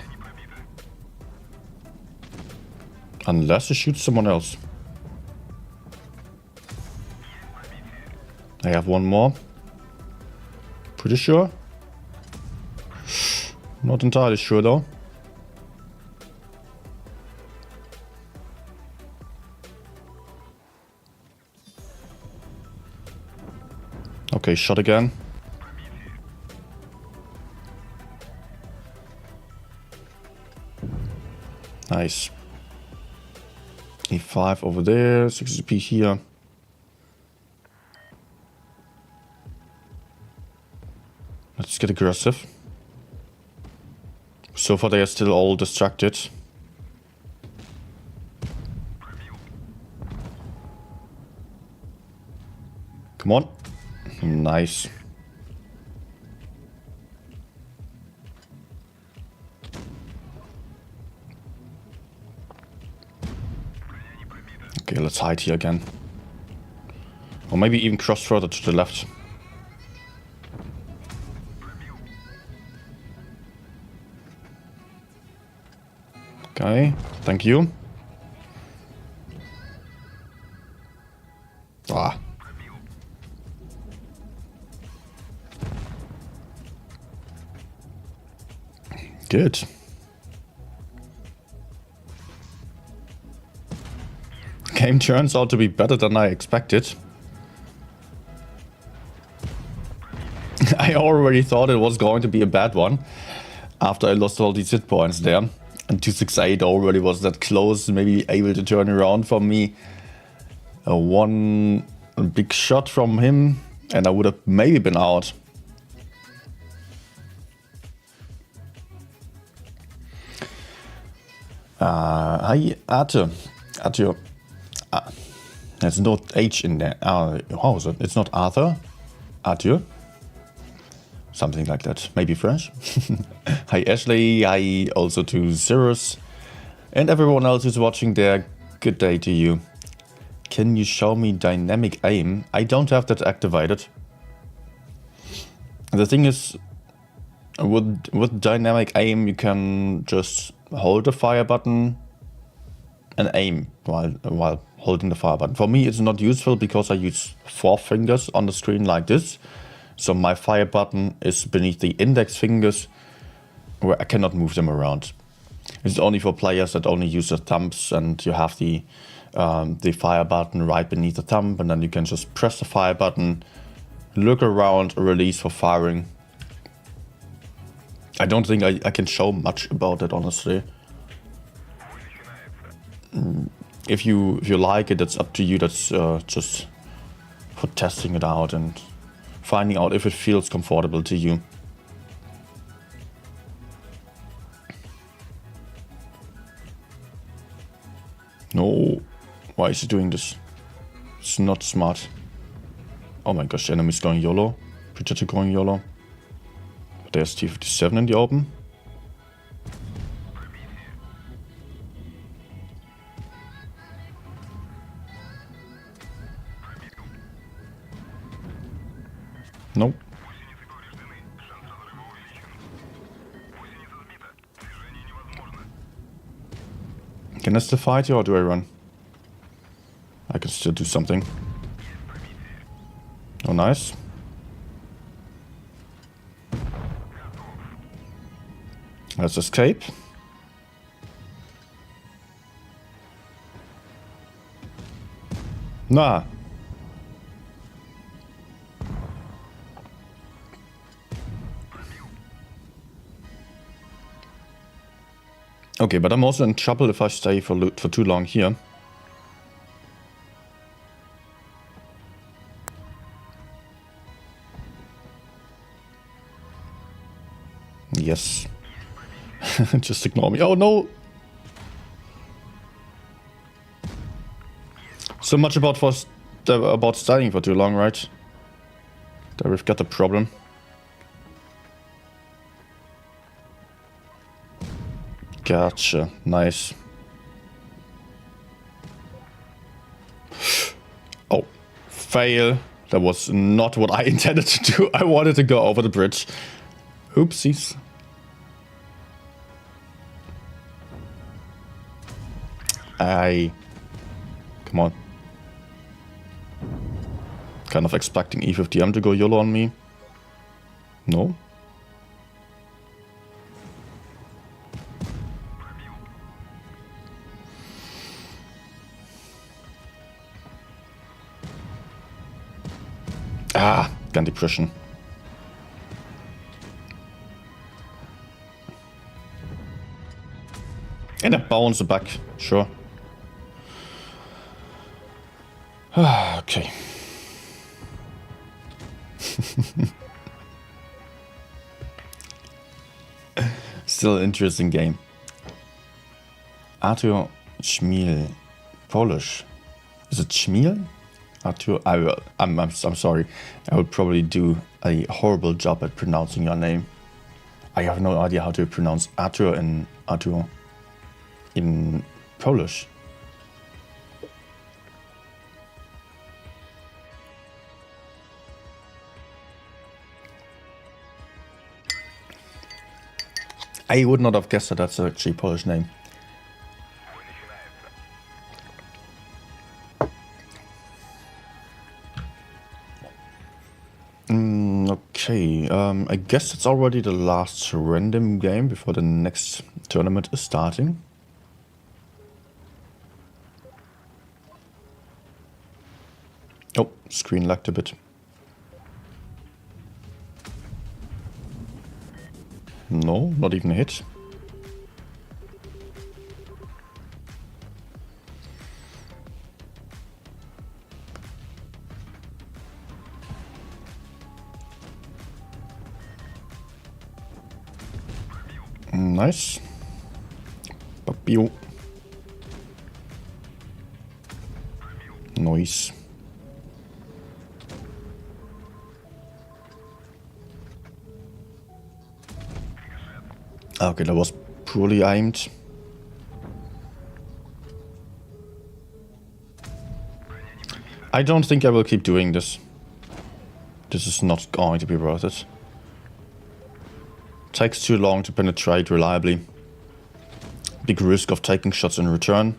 Unless he shoots someone else. I have one more. Pretty sure. Not entirely sure though. Okay, shot again. Nice. E5 over there, 60p here. Let's get aggressive. So far they are still all distracted. Come on. Nice. Okay, let's hide here again. Or maybe even cross further to the left. Okay, thank you. Ah. Good. Game turns out to be better than I expected. I already thought it was going to be a bad one after I lost all these hit points there. And 268 already was that close, maybe able to turn around for me. One big shot from him and I would have maybe been out. Hi, Arte. There's no H in there. How is it? It's not Arthur? Arthur? Something like that. Maybe French? Hi Ashley, hi also to Tshirts. And everyone else who's watching there, good day to you. Can you show me dynamic aim? I don't have that activated. The thing is, with dynamic aim you can just hold the fire button and aim while holding the fire button. For me it's not useful because I use 4 fingers on the screen like this. So my fire button is beneath the index fingers where I cannot move them around. It's only for players that only use the thumbs, and you have the fire button right beneath the thumb, and then you can just press the fire button, look around, release for firing. I don't think I can show much about it, honestly. If you like it, it's up to you. That's just for testing it out and finding out if it feels comfortable to you. No, why is he doing this? It's not smart. Oh my gosh, the enemy's going YOLO. Projector going YOLO. There's T-57 in the open. Nope. Can I still fight you or do I run? I can still do something. Oh, nice. Let's escape. Nah. Okay, but I'm also in trouble if I stay for too long here. Yes. Just ignore me. Oh no! So much about studying for too long, right? There we've got a problem. Gotcha. Nice. Oh, fail. That was not what I intended to do. I wanted to go over the bridge. Oopsies. Come on. Kind of expecting E50M to go YOLO on me. No? Ah, gun depression. And a bounce back, sure. Okay. Still an interesting game. Arthur Schmiel, Polish. Is it Schmiel? Arthur, I'm sorry. I would probably do a horrible job at pronouncing your name. I have no idea how to pronounce Arthur in Polish. I would not have guessed that that's actually a Polish name. Okay, I guess it's already the last random game before the next tournament is starting. Oh, screen lagged a bit. No, not even a hit. Nice. Papio. noise. Okay, that was poorly aimed. I don't think I will keep doing this. This is not going to be worth it. Takes too long to penetrate reliably. Big risk of taking shots in return.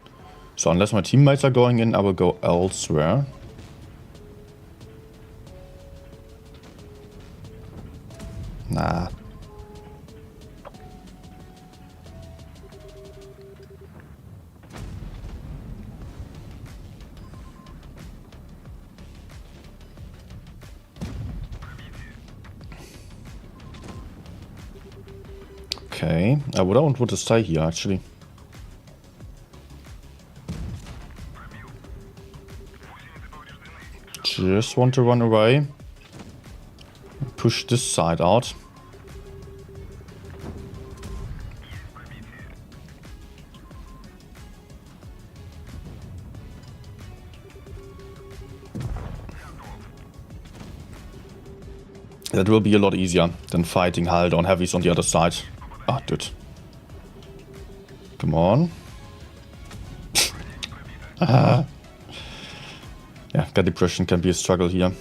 So unless my teammates are going in, I will go elsewhere. Nah. Okay, I would not want to stay here actually. Just want to run away. Push this side out. That will be a lot easier than fighting hull down heavies on the other side. Ah, dude. Come on. Ah. Yeah, gut depression can be a struggle here.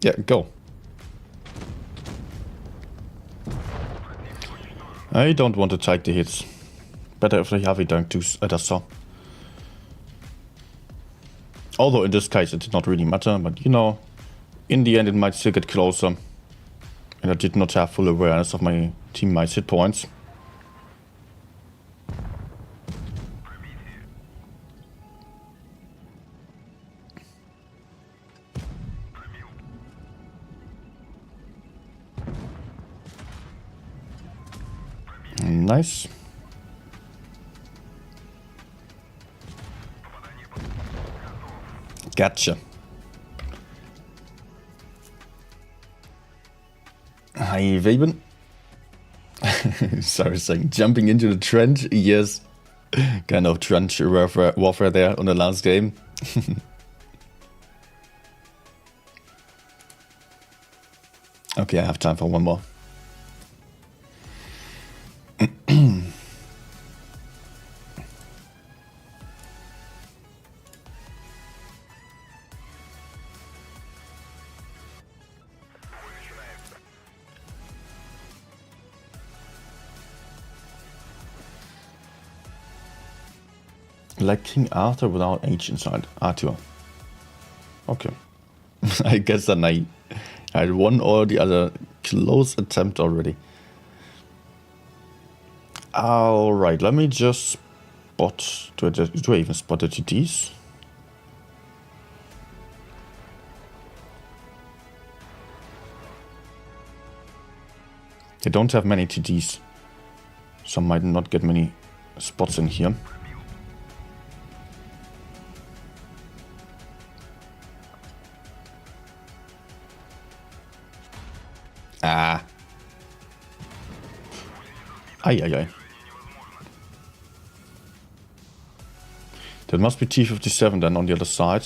Yeah, go. I don't want to take the hits. Better if the heavy don't do so. Although in this case it did not really matter, but you know, in the end it might still get closer. And I did not have full awareness of my teammates' hit points. Nice. Gotcha. Hi, Weben. Sorry, saying jumping into the trench. Yes, kind of trench warfare there on the last game. Okay, I have time for one more. Like King Arthur without H inside. Arthur. Okay. I guess that I had one or the other close attempt already. Alright, let me just spot. Do I even spot the TTs? They don't have many TTs, so I might not get many spots in here. Ah. Ay. That must be T-57 then on the other side.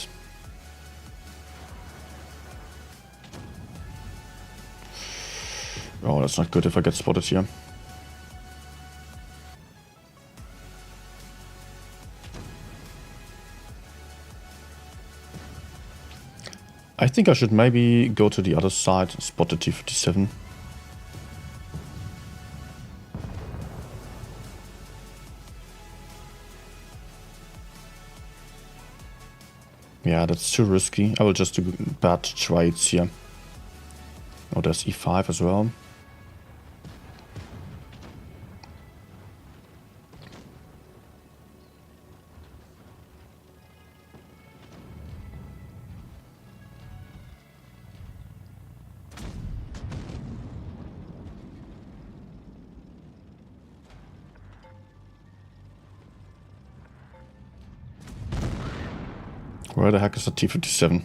Oh, that's not good if I get spotted here. I think I should maybe go to the other side, spot the T-57. Yeah, that's too risky. I will just do bad trades here. Oh, there's E5 as well. Where the heck is the T-57?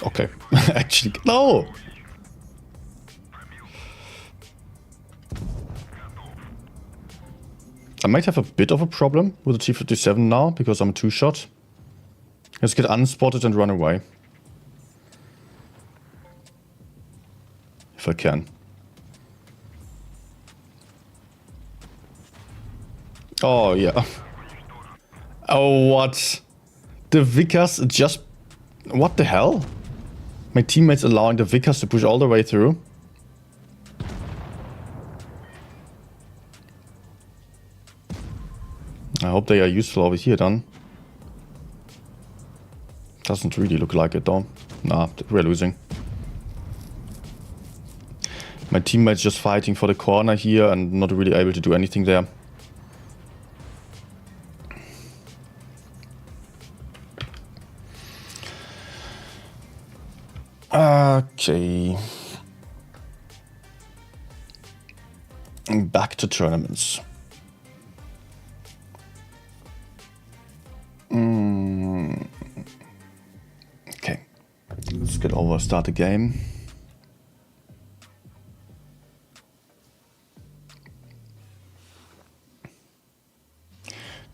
Okay, actually, no! I might have a bit of a problem with the T-57 now, because I'm a two-shot. Let's get unspotted and run away. If I can. Oh, yeah. Oh, what? The Vickers just... What the hell? My teammates allowing the Vickers to push all the way through. I hope they are useful over here then. Doesn't really look like it though. Nah, we're losing. My teammates just fighting for the corner here and not really able to do anything there. Okay. Back to tournaments. Okay. Let's get over, start the game.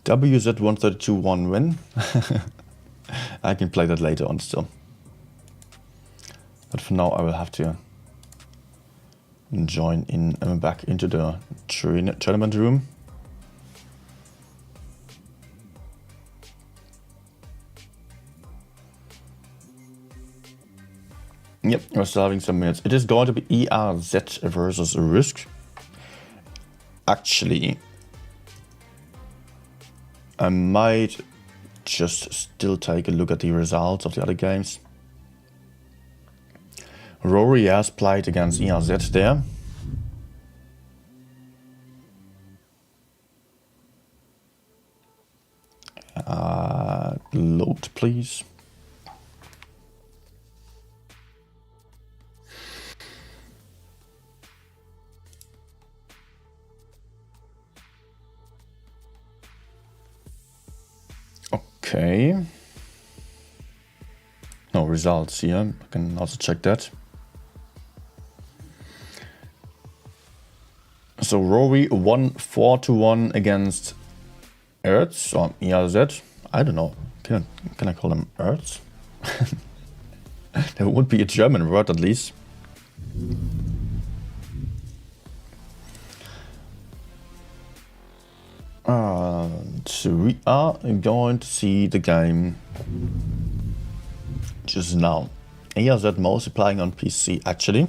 WZ132-1 win. I can play that later on still. But for now I will have to join in back into the tournament room. Yep, we're still having some minutes. It is going to be ERZ versus Risk. Actually, I might just still take a look at the results of the other games. Rory has played against ERZ there. Load, please. Okay. No results here. I can also check that. So Rory won 4-1 against Erz or ERZ. I don't know. Can I call him Erz? There would be a German word at least. So we are going to see the game just now. ERZ mostly playing on PC actually.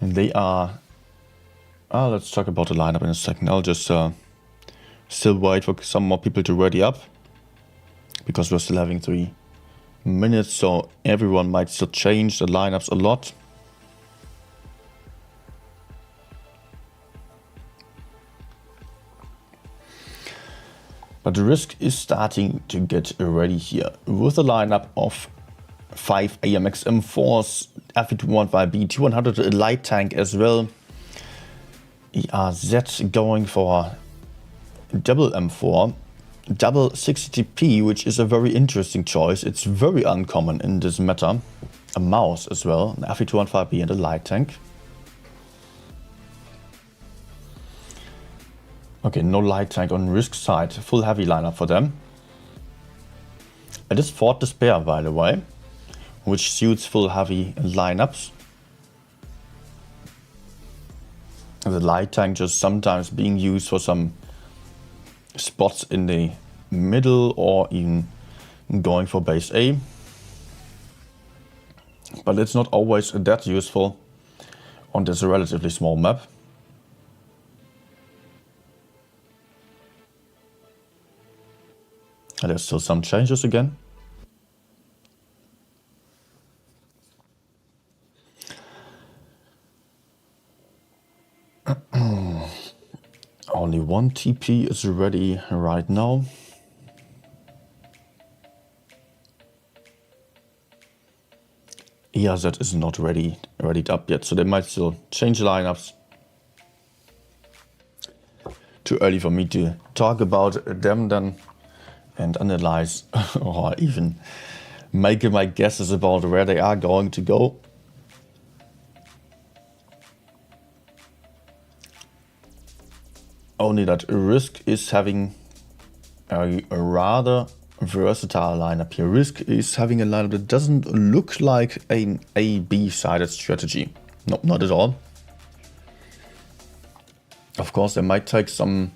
And they are... let's talk about the lineup in a second. I'll just still wait for some more people to ready up. Because we're still having 3 minutes, so everyone might still change the lineups a lot. But the Risk is starting to get ready here with a lineup of 5 AMX M4s, FE215B, T100 light tank as well. ERZ going for double M4, double 60TP, which is a very interesting choice. It's very uncommon in this meta. A mouse as well, an FE215B and a light tank. Okay, no light tank on Risk side, full heavy lineup for them. It is Fort Despair, by the way, which suits full heavy lineups. The light tank just sometimes being used for some spots in the middle or even going for base A. But it's not always that useful on this relatively small map. And there's still some changes again. Only one TP is ready right now. ERZ is not readied up yet, so they might still change lineups. Too early for me to talk about them then and analyze or even make my guesses about where they are going to go. Only that Risk is having a rather versatile lineup here. Risk is having a lineup that doesn't look like an A-B sided strategy. No, not at all. Of course, they might take some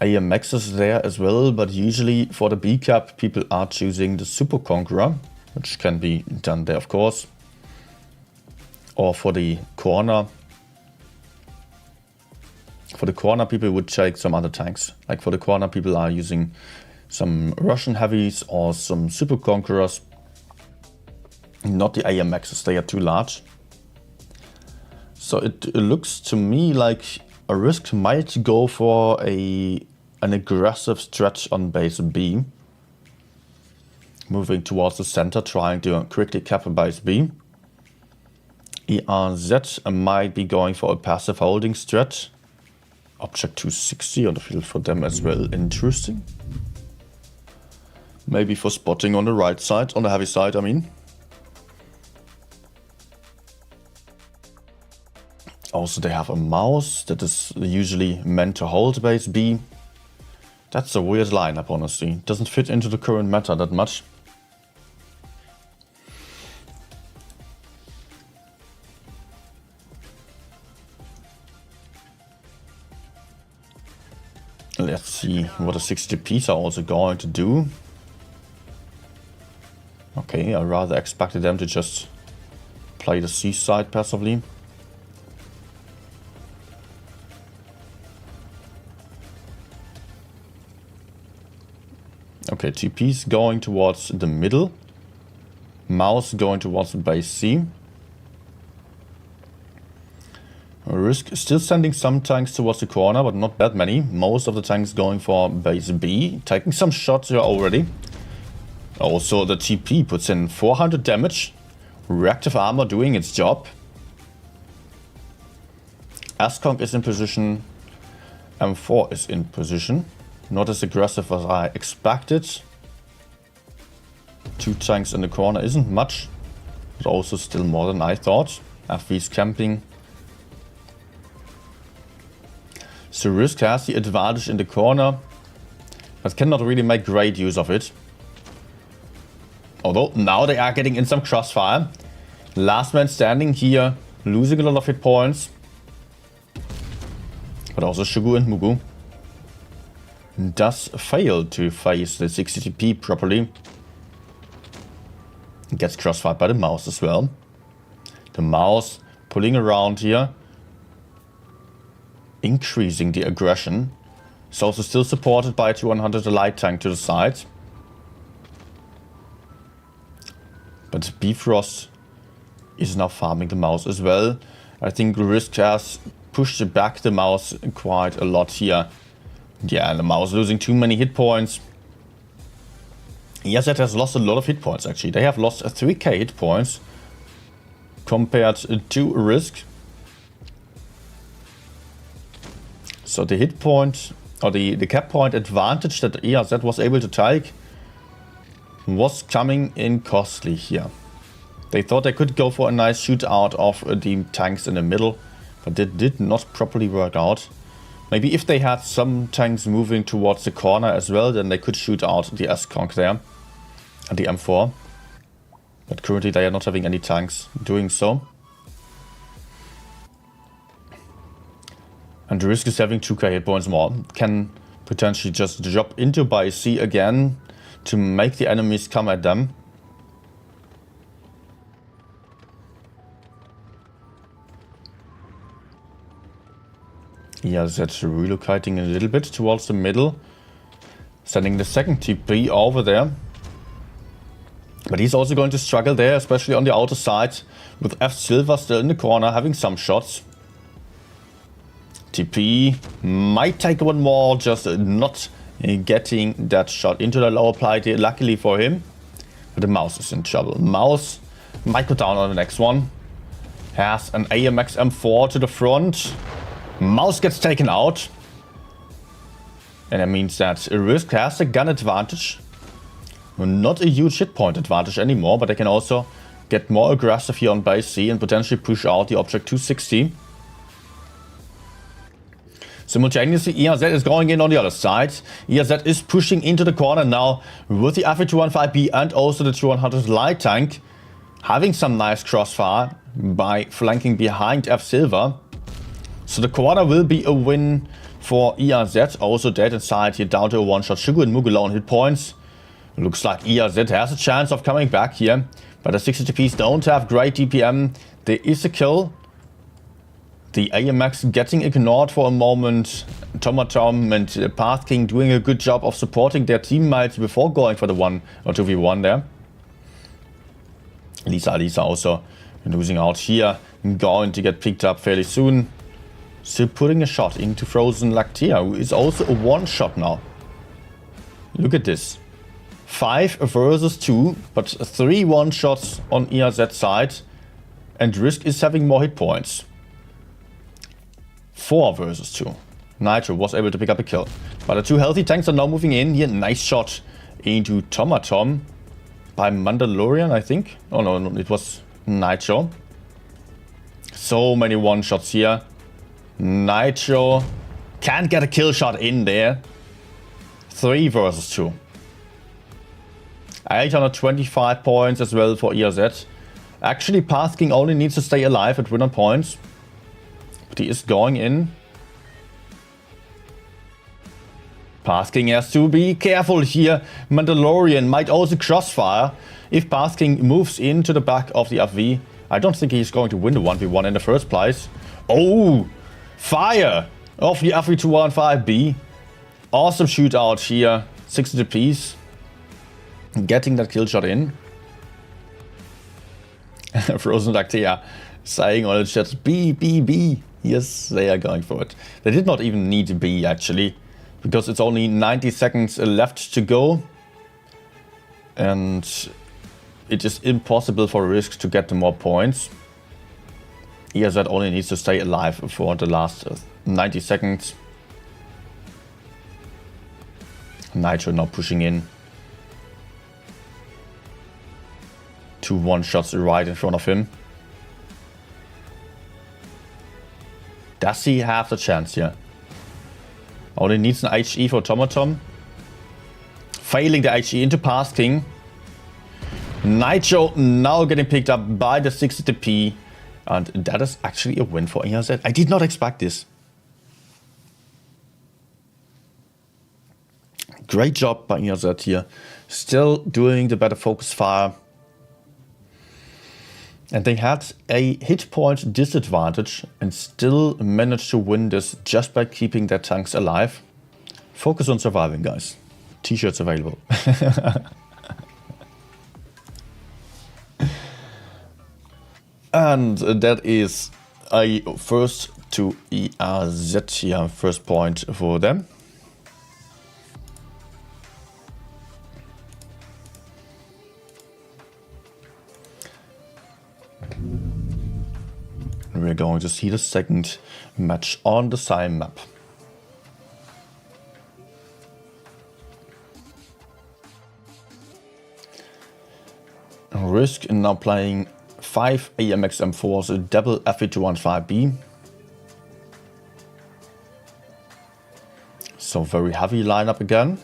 AMXs there as well, but usually for the B cap, people are choosing the Super Conqueror, which can be done there, of course. Or for the corner. For the corner, people would take some other tanks. Like for the corner, people are using some Russian heavies or some Super Conquerors. Not the AMXs, they are too large. So it looks to me like a Risk might go for an aggressive stretch on base B. Moving towards the center, trying to quickly cap base B. ERZ might be going for a passive holding stretch. Object 260 on the field for them as well. Interesting. Maybe for spotting on the right side, on the heavy side, I mean. Also, they have a mouse that is usually meant to hold base B. That's a weird lineup, honestly. Doesn't fit into the current meta that much. Let's see what the 60Ps are also going to do. Okay, I rather expected them to just play the C side passively. Okay, TP's going towards the middle. Mouse going towards base C. Risk still sending some tanks towards the corner, but not that many. Most of the tanks going for base B. Taking some shots here already. Also, the TP puts in 400 damage. Reactive armor doing its job. Asconk is in position. M4 is in position. Not as aggressive as I expected. 2 tanks in the corner isn't much, but also still more than I thought. FV's camping. So Risk has the advantage in the corner, but cannot really make great use of it. Although now they are getting in some crossfire. Last man standing here, losing a lot of hit points. But also Shugu and Mugu does fail to face the 60TP properly. Gets crossfired by the mouse as well. The mouse pulling around here, increasing the aggression. It's also still supported by a 200 light tank to the side. But Bifrost is now farming the mouse as well. I think Risk has pushed back the mouse quite a lot here. Yeah, and the mouse losing too many hit points. ERZ has lost a lot of hit points actually. They have lost 3k hit points compared to Risk. So the hit point, or the cap point advantage that ERZ was able to take was coming in costly here. They thought they could go for a nice shootout of the tanks in the middle, but that did not properly work out. Maybe if they had some tanks moving towards the corner as well, then they could shoot out the S-Conk there and the M4. But currently they are not having any tanks doing so. And the Risk is having 2k hit points more. Can potentially just drop into by C again to make the enemies come at them. Yeah, that's relocating a little bit towards the middle. Sending the second TP over there. But he's also going to struggle there, especially on the outer side. With F Silver still in the corner, having some shots. TP might take one more, just not getting that shot into the lower plate here, luckily for him. But the mouse is in trouble. Mouse might go down on the next one. Has an AMX M4 to the front. Mouse gets taken out. And that means that Risk has a gun advantage. Not a huge hit point advantage anymore, but they can also get more aggressive here on base C and potentially push out the object 260. Simultaneously, ERZ is going in on the other side. ERZ is pushing into the corner now with the FE215B and also the 200 light tank. Having some nice crossfire by flanking behind F Silver. So the corner will be a win for ERZ. Also dead inside here, down to a one-shot. Shugu and Mugu on hit points. Looks like ERZ has a chance of coming back here. But the 60 TPs don't have great DPM. There is a kill. The AMX getting ignored for a moment. Tomatom and Path King doing a good job of supporting their teammates before going for the 1 or 2v1 there. Lisa also losing out here. Going to get picked up fairly soon. Still putting a shot into Frozen Lactea, who is also a one-shot now. Look at this. 5 versus 2, but 3 one-shots on ERZ side. And Risk is having more hit points. 4 versus 2. Nitro was able to pick up a kill. But the 2 healthy tanks are now moving in here. Nice shot into Tomatom by Mandalorian, I think. Oh no, it was Nitro. So many one-shots here. Nitro can't get a kill shot in there. 3 versus 2. 825 points as well for ERZ. Actually, Path King only needs to stay alive at win on points. But he is going in. Path King has to be careful here. Mandalorian might also crossfire. If Path King moves into the back of the FV, I don't think he's going to win the 1v1 in the first place. Oh! Fire of the FV215B. Awesome shootout here. 60 piece. Getting that kill shot in. Frozen Lactea saying on the chat, B, B, B. Yes, they are going for it. They did not even need to B actually, because it's only 90 seconds left to go. And it is impossible for Risk to get the more points. ERZ only needs to stay alive for the last 90 seconds. Nitro now pushing in. 2 one-shots right in front of him. Does he have the chance here? Only needs an HE for Tomatom. Failing the HE into Path King. Nitro now getting picked up by the 60 P. And that is actually a win for ERZ. I did not expect this. Great job by ERZ here. Still doing the better focus fire. And they had a hit point disadvantage and still managed to win this just by keeping their tanks alive. Focus on surviving, guys. T-shirts available. And that is a first to ERZ here, first point for them. We're going to see the second match on the same map. Risk now playing 5 AMX M4s, double FE215B. So very heavy lineup again.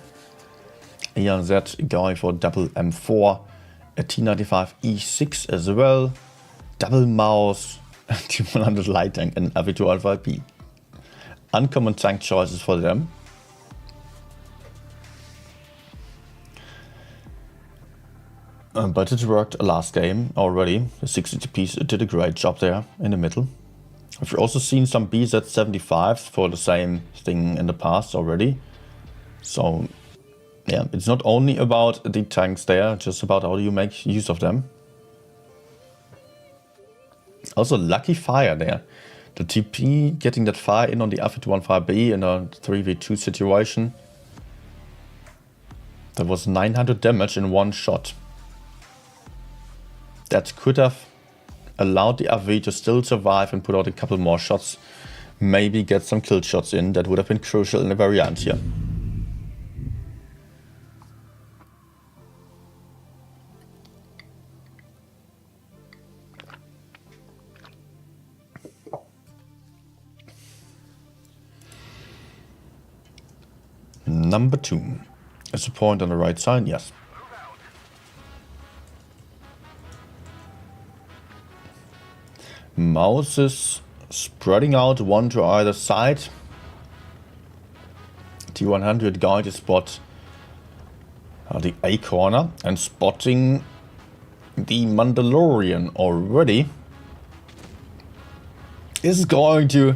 ERZ going for double M4, a T95 E6 as well, double mouse, T100 light tank and FE215B. Uncommon tank choices for them. But it worked last game already. The 60 piece did a great job there in the middle. We've also seen some BZ75s for the same thing in the past already. So yeah, it's not only about the tanks there, just about how do you make use of them. Also lucky fire there. The TP getting that fire in on the F1-5B in a 3v2 situation. That was 900 damage in one shot. That could have allowed the AV to still survive and put out a couple more shots. Maybe get some kill shots in. That would have been crucial in the variant here. Number 2. Is a point on the right side? Yes. Mouse is spreading out one to either side. T100 going to spot the A corner and spotting the Mandalorian already. Is going to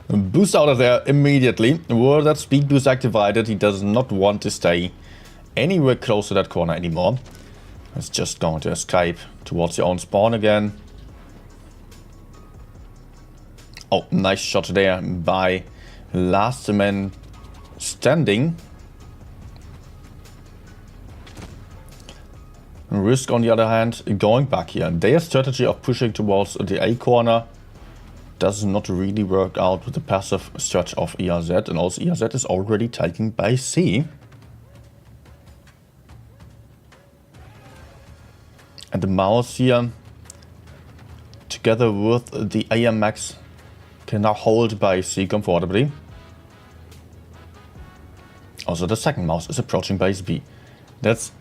boost out of there immediately. With that speed boost activated, he does not want to stay anywhere close to that corner anymore. He's just going to escape towards the own spawn again. Oh, nice shot there by last man standing. Risk on the other hand going back here. Their strategy of pushing towards the A corner does not really work out with the passive stretch of ERZ, and also ERZ is already taken by C. And the mouse here, together with the AMX, can now hold by C comfortably. Also the second mouse is approaching base B. That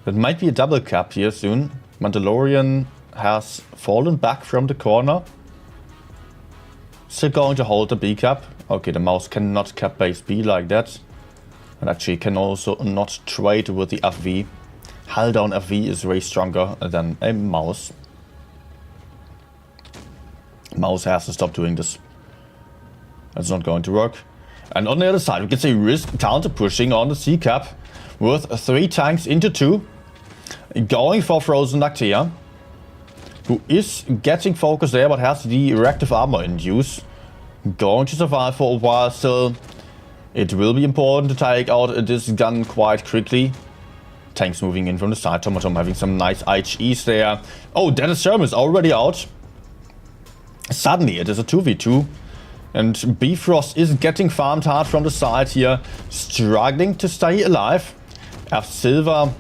might be a double cap here soon. Mandalorian has fallen back from the corner. Still going to hold the B cap. Okay, the mouse cannot cap base B like that. And actually can also not trade with the FV. Hull down FV is way stronger than a mouse. Mouse has to stop doing this. That's not going to work. And on the other side, we can see Risk counter pushing on the C cap with 3 tanks into 2. Going for Frozen Lactea, who is getting focused there but has the reactive armor in use. Going to survive for a while still. It will be important to take out this gun quite quickly. Tanks moving in from the side. Tomatom having some nice IHEs there. Oh, Dennis Sherman is already out. Suddenly it is a 2v2. And Bifrost is getting farmed hard from the side here. Struggling to stay alive. F Silver,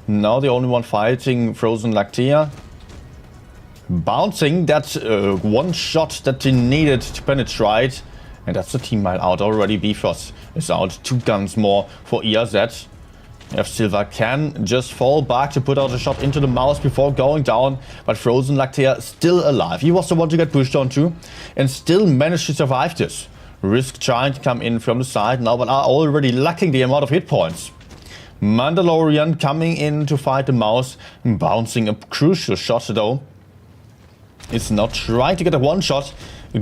now the only one fighting Frozen Lactea. Bouncing that one shot that he needed to penetrate. And that's the team mile out already. Bifrost is out. 2 guns more for ERZ. F Silver can just fall back to put out a shot into the mouse before going down, but Frozen Lactea still alive. He was the one to get pushed onto and still managed to survive this. Risk trying to come in from the side now, but are already lacking the amount of hit points. Mandalorian coming in to fight the mouse, bouncing a crucial shot though. Is now trying to get a one shot,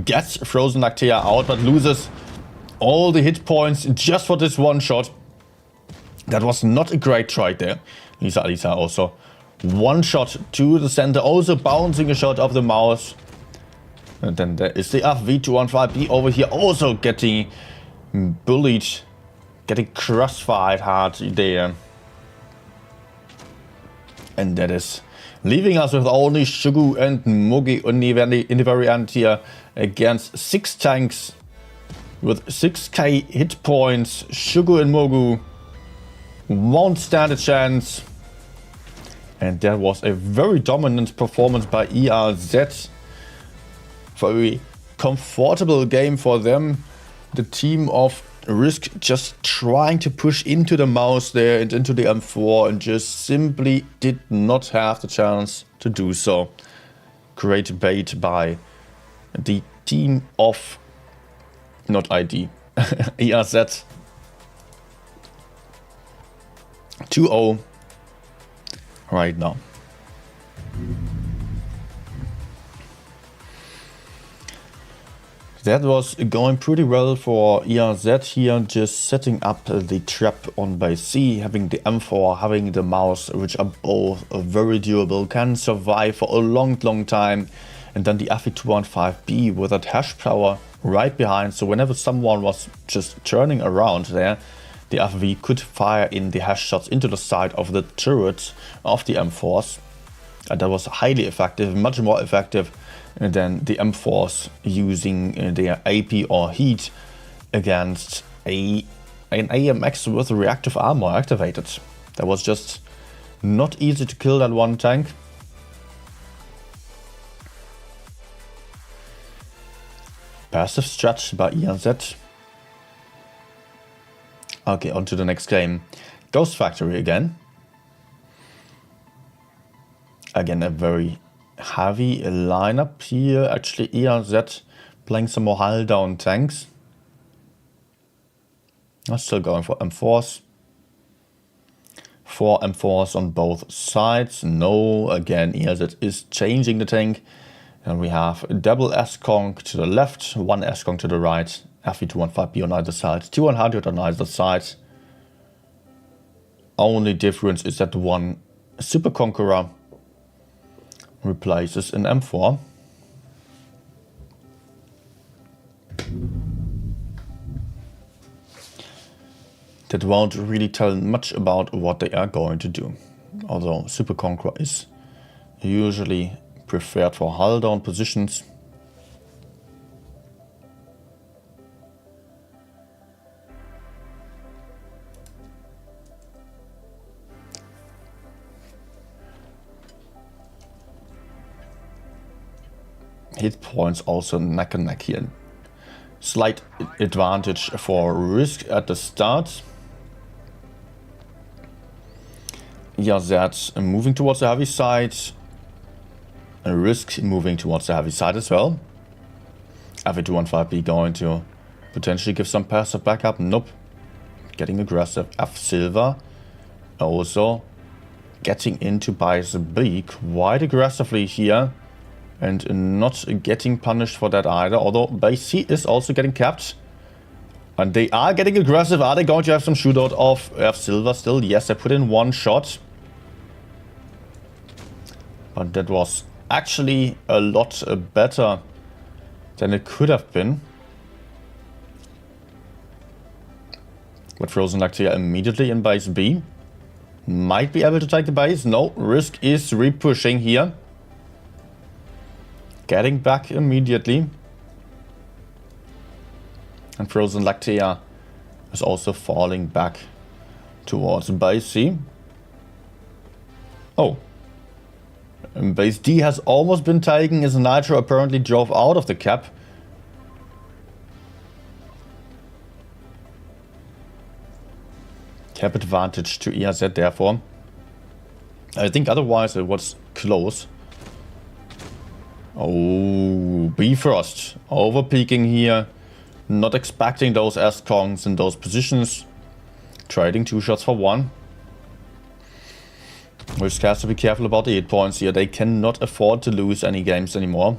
gets Frozen Lactea out, but loses all the hit points just for this one shot. That was not a great try there. Lisa also one shot to the center, also bouncing a shot of the mouse. And then there is the FV215B over here, also getting bullied, getting crossfired hard there. And that is leaving us with only Shugu and Mugi in the very end here against 6 tanks with 6k hit points. Shugu and Mugu won't stand a chance. And that was a very dominant performance by ERZ. Very comfortable game for them. The team of Risk just trying to push into the mouse there and into the M4 and just simply did not have the chance to do so. Great bait by the team of, not ID, ERZ. 2-0 right now. That was going pretty well for ERZ here, just setting up the trap on base C, having the M4, having the mouse, which are both very durable, can survive for a long time and then the FE215B with that hash power right behind. So whenever someone was just turning around there, the FV could fire in the hash shots into the side of the turret of the M4s. And that was highly effective, much more effective than the M4s using their AP or heat against an AMX with reactive armor activated. That was just not easy to kill that one tank. Passive stretch by ENZ. Okay, on to the next game. Ghost Factory again. Again, a very heavy lineup here. Actually, ENZ playing some more hull down tanks. I'm still going for M4s. 4 M4s on both sides. No, again, ENZ is changing the tank. And we have a double S-Conk to the left, 1 S-Conk to the right, FE215B on either side, 2100 on either side. Only difference is that one Super Conqueror replaces an M4. That won't really tell much about what they are going to do. Although Super Conqueror is usually preferred for hull down positions. Hit points also neck and neck here. Slight advantage for Risk at the start. ENZ moving towards the heavy side. Risk moving towards the heavy side as well. FE215B going to potentially give some passive backup. Nope. Getting aggressive. F Silver also getting into Base B quite aggressively here. And not getting punished for that either. Although Base C is also getting capped. And they are getting aggressive. Are they going to have some shootout of F Silver still? Yes, they put in 1 shot. But that was actually a lot better than it could have been. But Frozen Lactea immediately in Base B. Might be able to take the base. No, Risk is re-pushing here. Getting back immediately. And Frozen Lactea is also falling back towards Base C. Oh. And Base D has almost been taken as Nitro apparently drove out of the cap. Cap advantage to ENZ therefore. I think otherwise it was close. Oh, Bifrost over peaking here. Not expecting those S-Kongs in those positions. Trading 2 shots for 1. Risk has to be careful about the 8 points here. They cannot afford to lose any games anymore.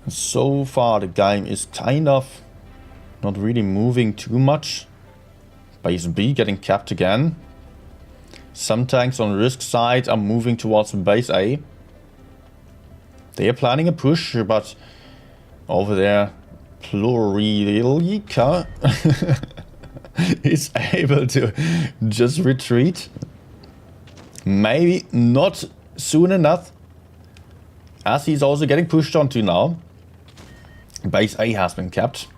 And so far the game is kind of not really moving too much. Base B getting capped again. Some tanks on Risk side are moving towards Base A. They are planning a push, but over there Plurica is able to just retreat. Maybe not soon enough, as he's also getting pushed onto now. Base A has been capped.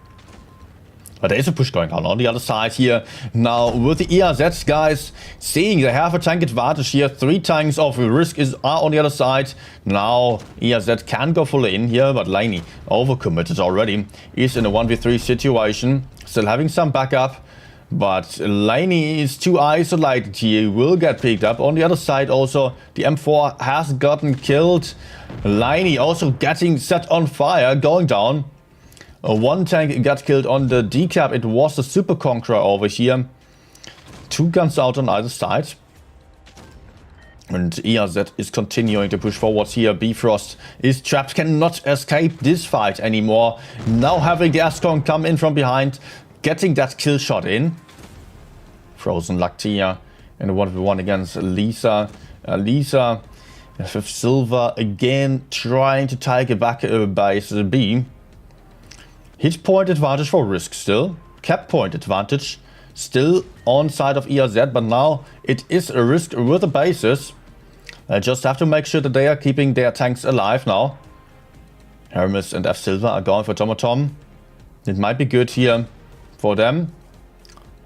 But there is a push going on the other side here. Now with the ENZ guys seeing they have a tank advantage here. 3 tanks of Risk are on the other side. Now ENZ can go full in here, but Laney overcommitted already. Is in a 1v3 situation. Still having some backup. But Laney is too isolated here. Will get picked up. On the other side also the M4 has gotten killed. Laney also getting set on fire, going down. 1 tank got killed on the decap. It was the Super Conqueror over here. 2 guns out on either side. And ENZ is continuing to push forwards here. Bifrost is trapped, cannot escape this fight anymore. Now having the S-Kong come in from behind, getting that kill shot in. Frozen Lactea in a 1v1 against Lisa. Lisa with Silver again trying to take it back base B. Hit point advantage for Risk still. Cap point advantage still on side of ERZ, but now it is a Risk with the bases. I just have to make sure that they are keeping their tanks alive now. Hermes and F Silver are going for Tomatom. It might be good here for them.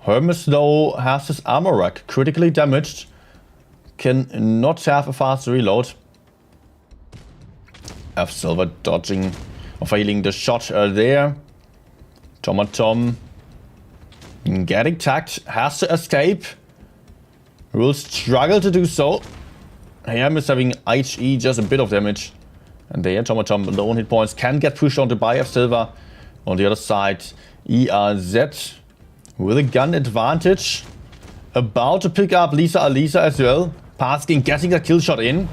Hermes though has his armor rack critically damaged. Can not have a fast reload. F Silver dodging or failing the shot there. Tomatom getting tagged, has to escape. Will struggle to do so. Hermes having HE, just a bit of damage. And there, Tomatom, low hit points, can get pushed onto by F Silver. On the other side, ERZ with a gun advantage. About to pick up Alisa as well. Pasking, getting a kill shot in.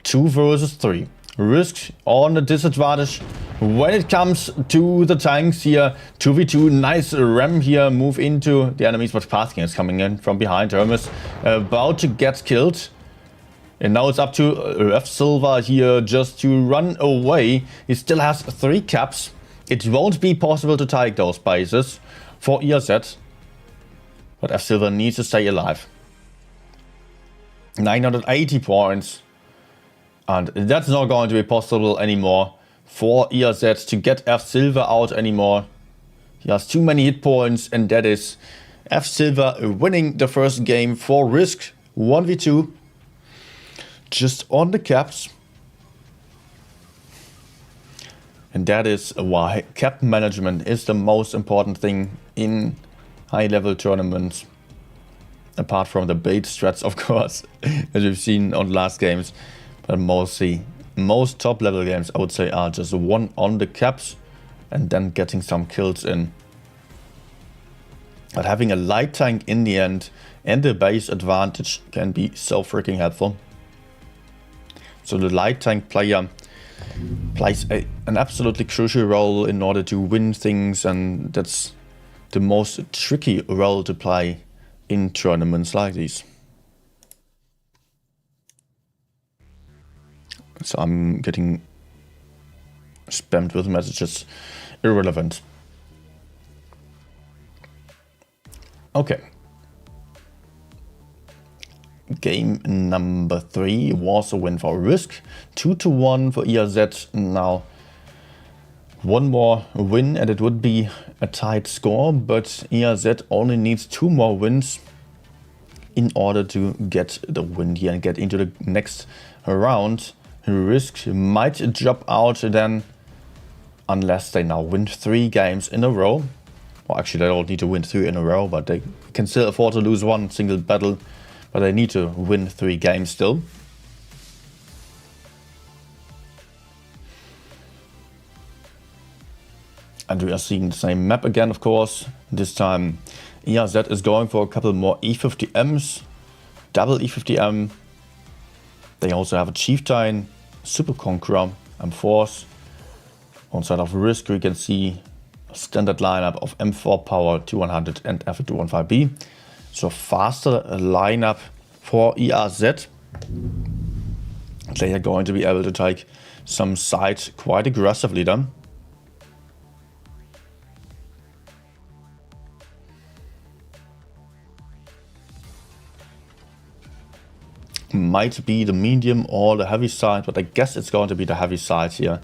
2 versus 3. Risk on a disadvantage when it comes to the tanks here. 2v2, nice ram here, move into the enemies, but Pasking is coming in from behind. Hermes about to get killed. And now it's up to F Silver here just to run away. He still has 3 caps. It won't be possible to take those bases for ERZ. But F Silver needs to stay alive. 980 points. And that's not going to be possible anymore for ERZ to get F Silver out anymore. He has too many hit points, and that is F Silver winning the first game for Risk 1v2. Just on the caps. And that is why cap management is the most important thing in high level tournaments. Apart from the bait strats, of course, as we've seen on the last games. But most top level games, I would say, are just one on the caps and then getting some kills in. But having a light tank in the end and the base advantage can be so freaking helpful. So the light tank player plays an absolutely crucial role in order to win things, and that's the most tricky role to play in tournaments like these. So I'm getting spammed with messages. Irrelevant. Okay. Game number 3 was a win for Risk. 2-1 for ERZ. Now one more win and it would be a tight score, but ERZ only needs 2 more wins in order to get the win here and get into the next round. Risk might drop out then unless they now win 3 games in a row. Well, actually they don't need to win 3 in a row, but they can still afford to lose 1 single battle. But they need to win 3 games still. And we are seeing the same map again, of course. This time ERZ is going for a couple more E50Ms. Double E50M. They also have a Chieftain, Super Conqueror, M4s. On side of Risk, we can see a standard lineup of M4 Power 2100 and F215B. So faster lineup for ERZ. They are going to be able to take some sides quite aggressively then. Might be the medium or the heavy side, but I guess it's going to be the heavy side here,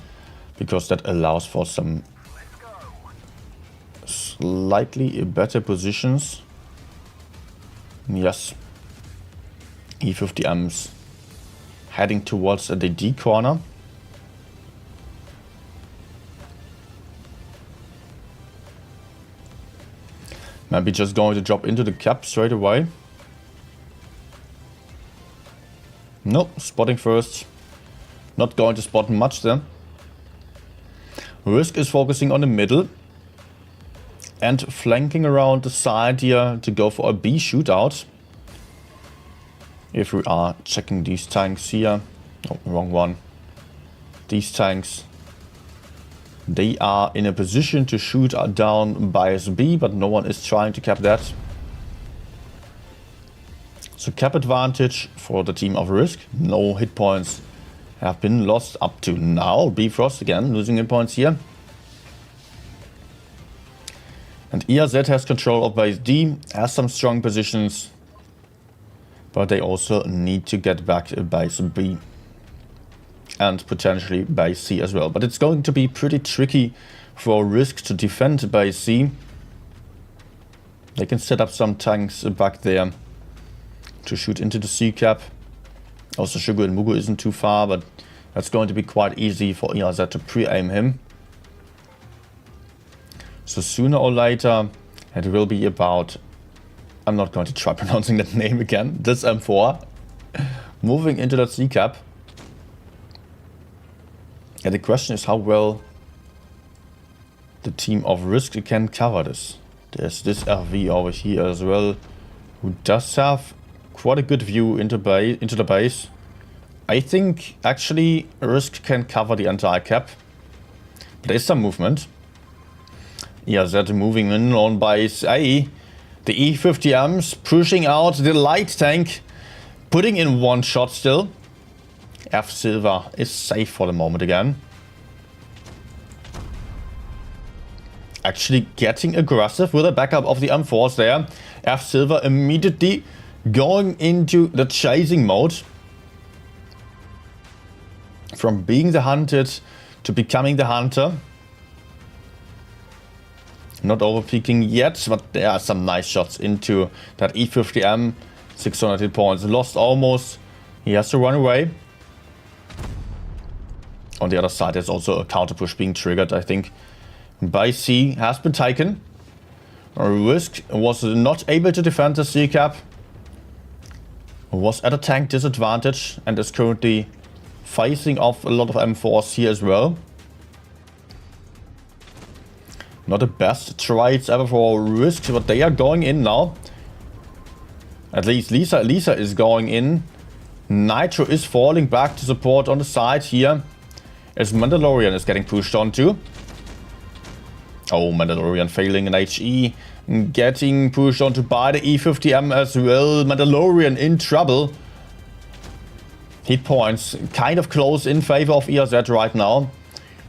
because that allows for some slightly better positions. Yes, E50Ms heading towards the D corner. Maybe just going to drop into the cap straight away. Nope, spotting first. Not going to spot much then. Risk is focusing on the middle and flanking around the side here to go for a B shootout. If we are checking these tanks here. Oh, wrong one. These tanks. They are in a position to shoot down bias B, but no one is trying to cap that. So cap advantage for the team of Risk. No hit points have been lost up to now. Bifrost again losing hit points here. And ERZ has control of base D, has some strong positions, but they also need to get back base B and potentially base C as well. But it's going to be pretty tricky for Risk to defend base C. They can set up some tanks back there to shoot into the C cap. Also Sugar and Mugu isn't too far, but that's going to be quite easy for ERZ to pre-aim him. So sooner or later it will be about, I'm not going to try pronouncing that name again, this M4 moving into that C cap. And the question is how well the team of Risk can cover this. There's this RV over here as well, who does have quite a good view into the base. I think actually Risk can cover the entire cap. There's some movement. ERZ moving in on base A. The E50Ms pushing out the light tank, putting in one shot still. F Silver is safe for the moment again. Actually getting aggressive with a backup of the M4s there. F Silver immediately going into the chasing mode. From being the hunted to becoming the hunter. Not overpeaking yet, but there are some nice shots into that E50M. 600 hit points, lost almost. He has to run away. On the other side, there's also a counter push being triggered, I think. By C has been taken. Risk was not able to defend the C cap. Was at a tank disadvantage and is currently facing off a lot of M4s here as well. Not the best trades ever for Risk, but they are going in now. At least Lisa is going in. Nitro is falling back to support on the side here. As Mandalorian is getting pushed onto. Oh, Mandalorian failing an HE. Getting pushed onto by the E50M as well. Mandalorian in trouble. Hit points kind of close in favor of ERZ right now.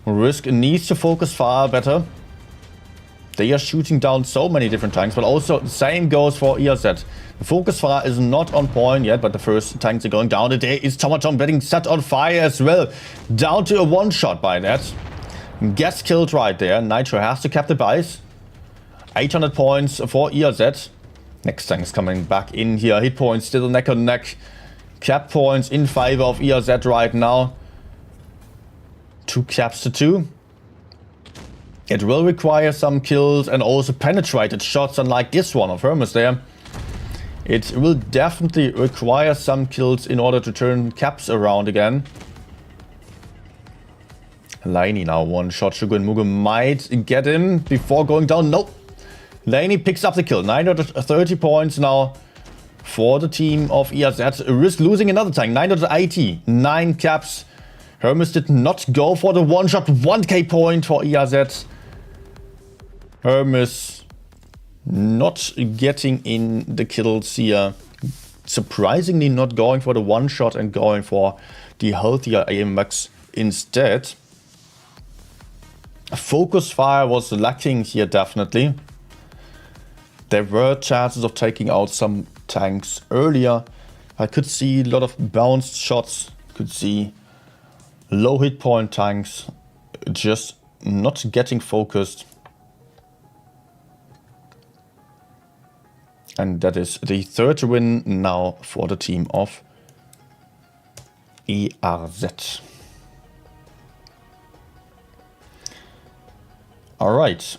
Risk needs to focus far better. They are shooting down so many different tanks, but also the same goes for ERZ. The focus fire is not on point yet, but the first tanks are going down. There is Tomatom getting set on fire as well. Down to a one shot by that. Gets killed right there. Nitro has to cap the base. 800 points for ERZ. Next tank is coming back in here. Hit points still neck on neck. Cap points in favor of ERZ right now. 2 caps to 2. It will require some kills and also penetrated shots, unlike this one of Hermes there. It will definitely require some kills in order to turn caps around again. Laney now one shot. Sugar and Mugu might get him before going down. Nope. Laney picks up the kill. 930 points now for the team of ERZ. Risk losing another tank. 980. 9 caps. Hermes did not go for the one shot. 1k point for ERZ. Hermes not getting in the kills here. Surprisingly not going for the one shot and going for the healthier AMX instead. Focus fire was lacking here definitely. There were chances of taking out some tanks earlier. I could see a lot of bounced shots. Could see low hit point tanks just not getting focused. And that is the third win now for the team of ERZ. All right.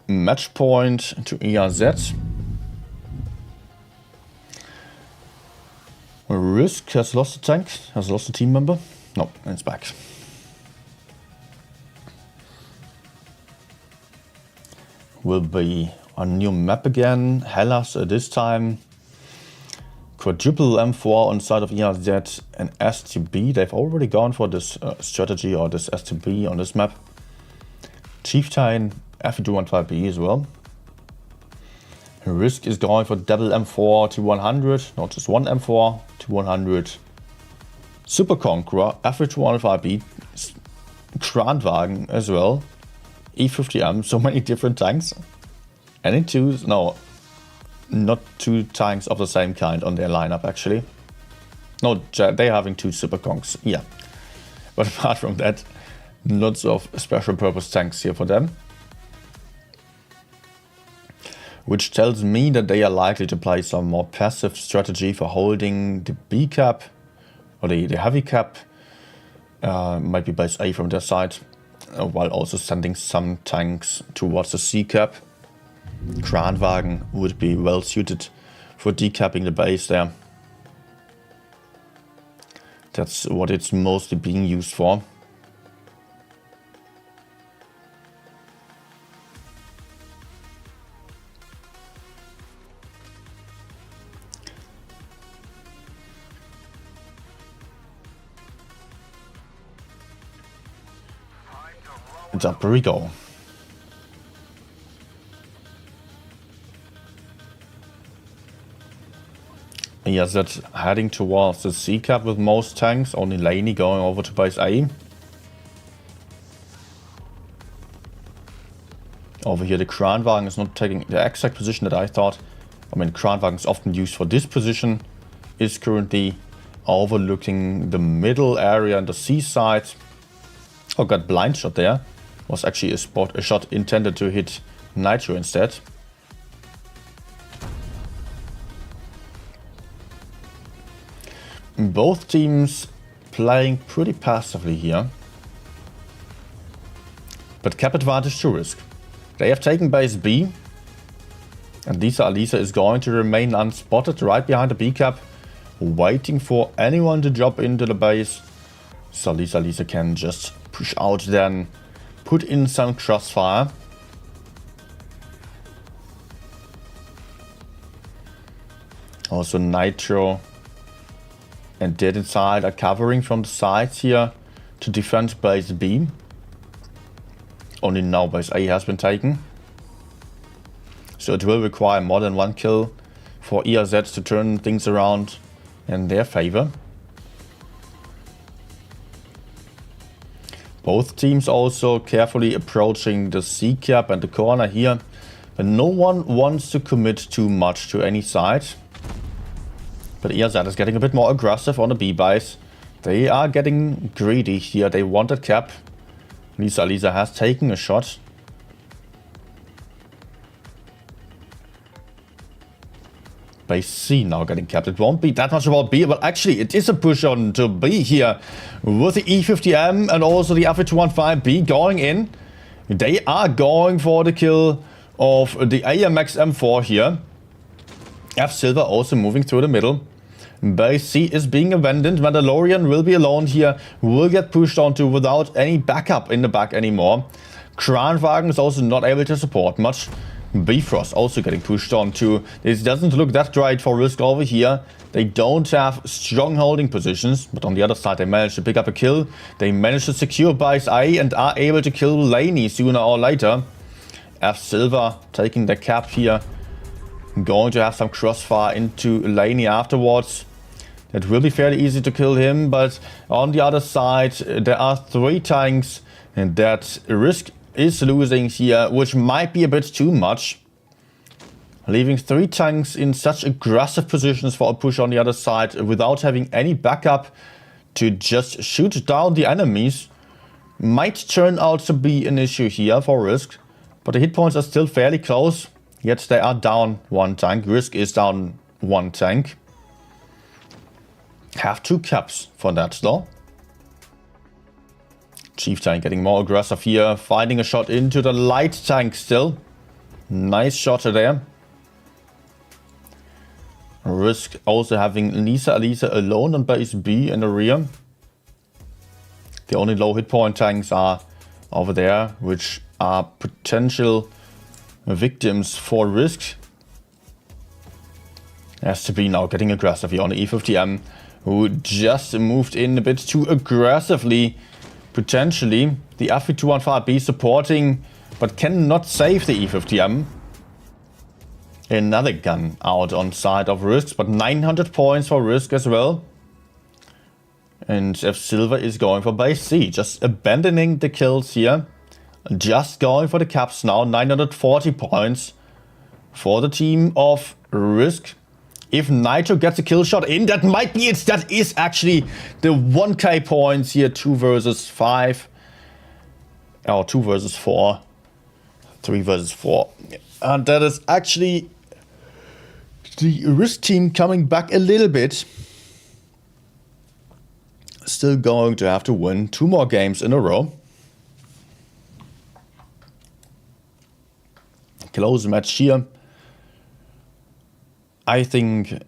Match point to ERZ. Risk has lost a tank, has lost a team member. No, it's back. Will be a new map again. Hellas this time. Quadruple M4 on side of ERZ and STB. They've already gone for this strategy or this STB on this map. Chieftain F215B as well. Risk is going for double M4 to 100, not just one M4 to 100. Super Conqueror, F205B, Kranwagen as well, E50M, so many different tanks. Any twos? No, not two tanks of the same kind on their lineup actually. No, they're having two Super Conks, yeah. But apart from that, lots of special purpose tanks here for them. Which tells me that they are likely to play some more passive strategy for holding the B cap, or the heavy cap, might be base A from their side, while also sending some tanks towards the C cap. Kranwagen would be well suited for decapping the base there. That's what it's mostly being used for. And up we go. Yes, that's heading towards the C cap with most tanks, only Laney going over to base A. Over here the Kranwagen is not taking the exact position that I thought. I mean, Kranwagen is often used for this position, is currently overlooking the middle area and the C side. Oh, got blind shot there. Was actually a shot intended to hit Nitro instead. Both teams playing pretty passively here. But cap advantage to Risk. They have taken base B. And Lisa is going to remain unspotted right behind the B cap, waiting for anyone to drop into the base. So Lisa can just push out then, put in some crossfire. Also Nitro and Dead Inside are covering from the sides here to defend base B. Only now base A has been taken. So it will require more than one kill for ERZ to turn things around in their favor. Both teams also carefully approaching the C cap and the corner here. But no one wants to commit too much to any side. But ERZ is getting a bit more aggressive on the B base. They are getting greedy here. They want that cap. Lisa has taken a shot. Base C now getting capped. It won't be that much about B, but actually it is a push on to B here. With the E50M and also the F215B going in. They are going for the kill of the AMX M4 here. F Silver also moving through the middle. Base C is being abandoned. Mandalorian will be alone here. Will get pushed onto without any backup in the back anymore. Kranwagen is also not able to support much. Bifrost also getting pushed onto. This doesn't look that great for Risk over here. They don't have strong holding positions, but on the other side they managed to pick up a kill. They managed to secure base A and are able to kill Laney sooner or later. F Silver taking the cap here. Going to have some crossfire into Laney afterwards. It will be fairly easy to kill him, but on the other side there are 3 tanks and that Risk is losing here, which might be a bit too much. Leaving 3 tanks in such aggressive positions for a push on the other side without having any backup to just shoot down the enemies might turn out to be an issue here for Risk. But the hit points are still fairly close, yet they are down 1 tank. Risk is down 1 tank. Have 2 caps for that though. Chief tank getting more aggressive here, finding a shot into the light tank still. Nice shot there. Risk also having Lisa alone on base B in the rear. The only low hit point tanks are over there, which are potential victims for Risk. Has to be now getting aggressive here on the E50M, who just moved in a bit too aggressively. Potentially the F215B supporting, but cannot save the E50M. Another gun out on side of Risk, but 900 points for Risk as well. And F Silver is going for base C, just abandoning the kills here. Just going for the caps now, 940 points for the team of Risk. If Nitro gets a kill shot in, that might be it. That is actually the 1k points here, 2 versus 5. Or 2 versus 4. 3 versus 4. And that is actually the Risk team coming back a little bit. Still going to have to win 2 more games in a row. Close match here. I think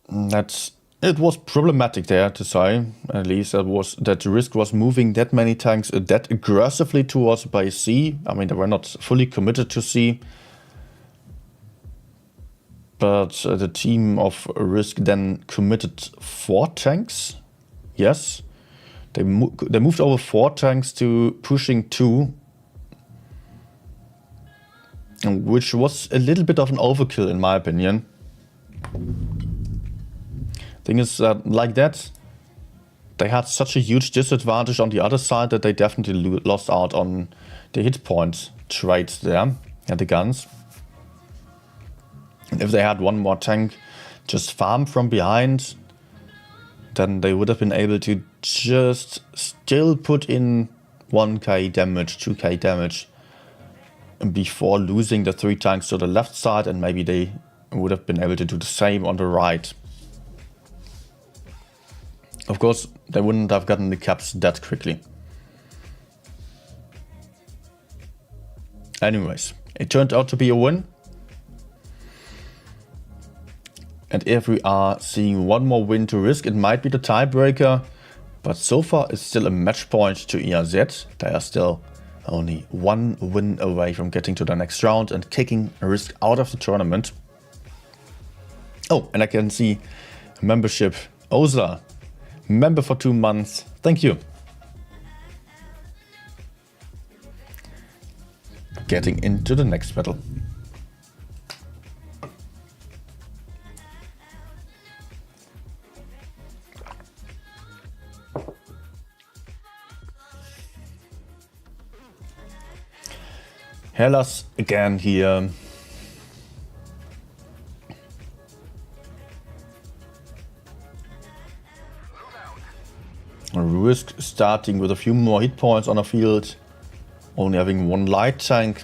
that it was problematic there to say, at least that Risk was moving that many tanks that aggressively towards base C. I mean, they were not fully committed to C. But the team of Risk then committed 4 tanks. Yes, they moved over 4 tanks to pushing 2. Which was a little bit of an overkill in my opinion. Thing is that like that, they had such a huge disadvantage on the other side that they definitely lost out on the hit point traits there at the guns. And if they had 1 more tank just farm from behind, then they would have been able to just still put in 1k damage, 2k damage before losing the 3 tanks to the left side, and maybe they would have been able to do the same on the right. Of course, they wouldn't have gotten the caps that quickly. Anyways, it turned out to be a win. And if we are seeing 1 more win to Risk, it might be the tiebreaker. But so far it's still a match point to ERZ. They are still only 1 win away from getting to the next round and kicking Risk out of the tournament. Oh, and I can see membership. Oza, member for 2 months. Thank you. Getting into the next battle. Hellas again here. Risk starting with a few more hit points on the field, only having 1 light tank.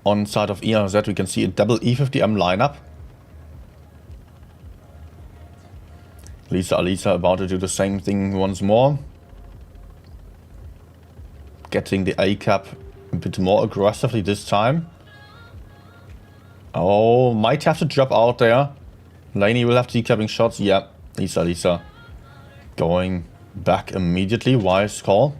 On side of ERZ we can see a double E50M lineup. Alisa about to do the same thing once more. Getting the A cap a bit more aggressively this time. Oh, might have to drop out there. Laney will have decapping shots. Yeah, Lisa going back immediately. Wise call.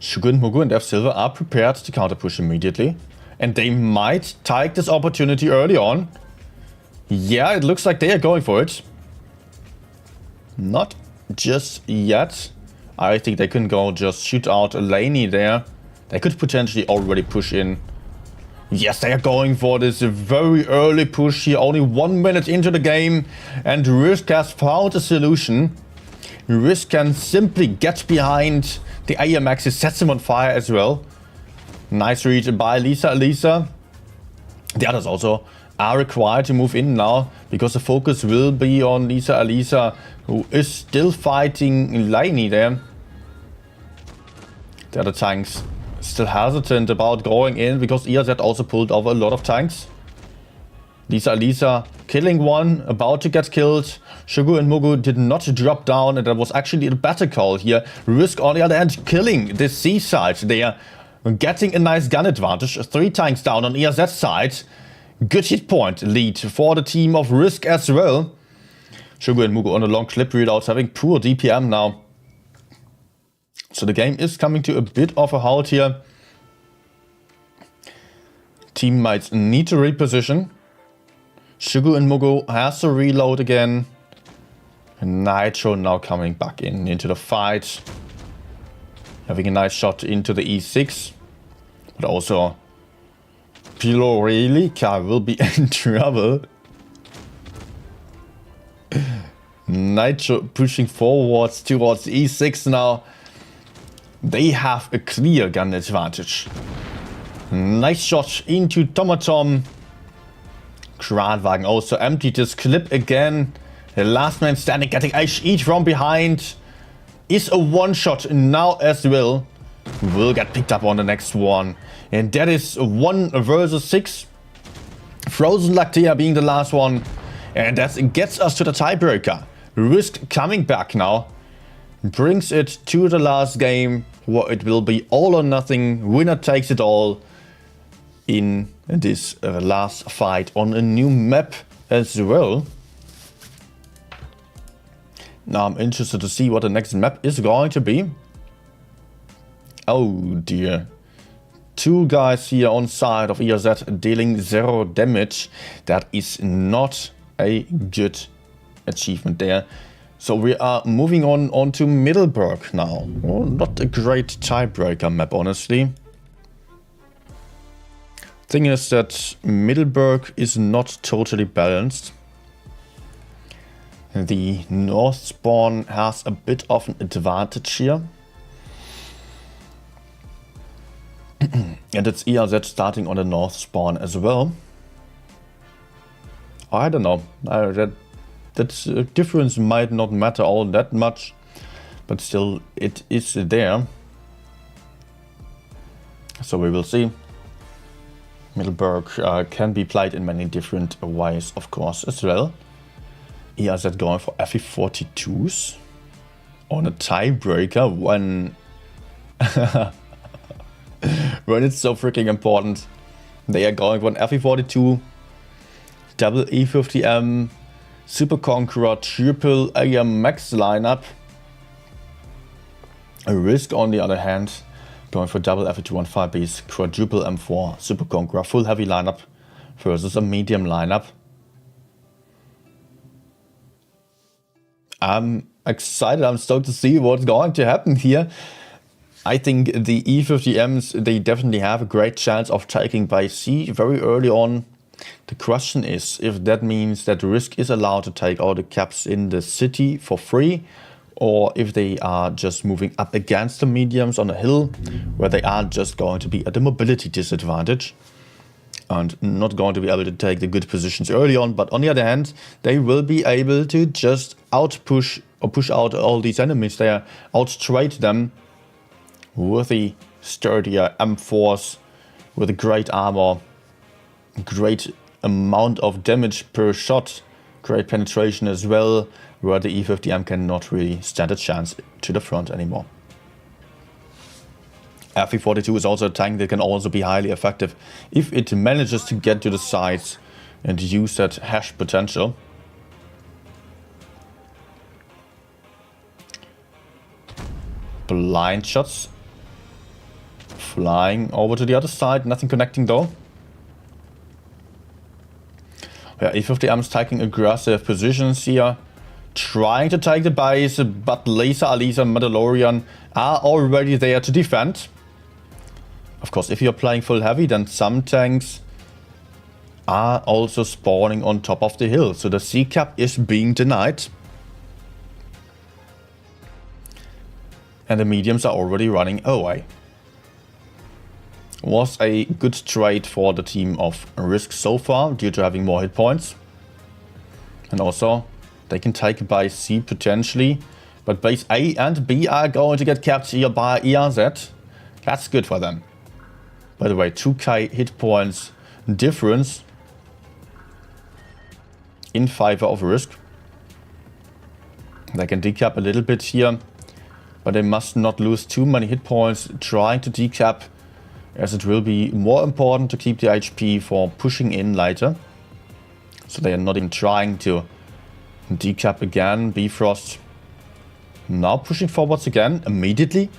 Shugun, Mugu and F Silver are prepared to counter push immediately. And they might take this opportunity early on. Yeah, it looks like they are going for it. Not just yet. I think they can go just shoot out a Laney there. They could potentially already push in. Yes, they are going for this very early push here. Only 1 minute into the game. And Risk has found a solution. Risk can simply get behind the AMX. It sets him on fire as well. Nice read by Lisa. The others also are required to move in now, because the focus will be on Lisa, who is still fighting Laney there. The other tanks still hesitant about going in, because ERZ also pulled over a lot of tanks. Lisa killing 1, about to get killed. Shugu and Mugu did not drop down, and that was actually a better call here. Risk on the other hand killing the C side. They are getting a nice gun advantage. 3 tanks down on ERZ side. Good hit point lead for the team of Risk as well. Shugu and Mugu on a long clip readouts, having poor DPM now. So the game is coming to a bit of a halt here. Teammates need to reposition. Shugu and Mugu has to reload again. And Nitro now coming back into the fight. Having a nice shot into the E6. But also, Pilorelica will be in trouble. Nitro pushing forwards towards E6 now. They have a clear gun advantage. Nice shot into Tomatom. Kranwagen also emptied his clip again. The last man standing getting HE from behind. Is a one shot now as well. Will get picked up on the next one. And that is 1 versus 6. Frozen Lactea being the last one. And that gets us to the tiebreaker. Risk coming back now. Brings it to the last game, where it will be all or nothing. Winner takes it all in this last fight on a new map as well. Now I'm interested to see what the next map is going to be. Oh dear. 2 guys here on side of ERZ dealing 0 damage. That is not a good achievement there. So we are moving on to Middleburg now. Well, not a great tiebreaker map, honestly. Thing is that Middleburg is not totally balanced. The north spawn has a bit of an advantage here. And it's ERZ starting on the north spawn as well. I don't know. That difference might not matter all that much, but still it is there. So we will see. Middleburg can be played in many different ways, of course, as well. ERZ going for FE42s on a tiebreaker when when it's so freaking important. They are going for an FE42, double E50M, Super Conqueror, triple AM Max lineup. A Risk, on the other hand, going for double FE215Bs, quadruple M4, Super Conqueror, full heavy lineup versus a medium lineup. I'm excited, I'm stoked to see what's going to happen here. I think the E50Ms, they definitely have a great chance of taking by C very early on. The question is if that means that Risk is allowed to take all the caps in the city for free, or if they are just moving up against the mediums on a hill, where they are just going to be at a mobility disadvantage and not going to be able to take the good positions early on. But on the other hand, they will be able to just outpush or push out all these enemies there, outstrade them with the sturdier M4s, with a great armor, great amount of damage per shot, great penetration as well, where the E50M cannot really stand a chance to the front anymore. FE42 is also a tank that can also be highly effective if it manages to get to the sides and use that hash potential. Blind shots. Flying over to the other side, nothing connecting though. Yeah, E50M is taking aggressive positions here, trying to take the base, but Laser, Alisa, and Mandalorian are already there to defend. Of course, if you're playing full heavy, then some tanks are also spawning on top of the hill, so the C-cap is being denied. And the mediums are already running away. Was a good trade for the team of Risk so far, due to having more hit points. And also, they can take by C potentially, but base A and B are going to get capped here by ERZ. That's good for them. By the way, 2k hit points difference in favor of Risk. They can decap a little bit here, but they must not lose too many hit points trying to decap, as it will be more important to keep the HP for pushing in later. So they are not even trying to decap again. Bifrost now pushing forwards again, immediately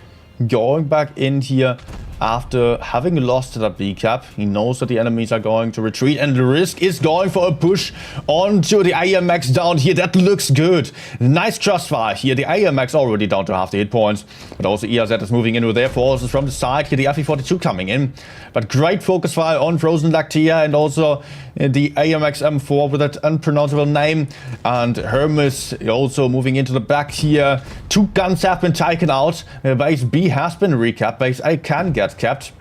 going back in here after having lost that B cap. He knows that the enemies are going to retreat, and the Risk is going for a push onto the AMX down here. That looks good. Nice crossfire here. The AMX already down to half the hit points, but also ERZ is moving in with their forces from the side here. The FE42 coming in, but great focus fire on Frozen Lactea and also the AMX M4 with that unpronounceable name, and Hermes also moving into the back here. 2 guns have been taken out. Base B has been recapped. Base A can get capped.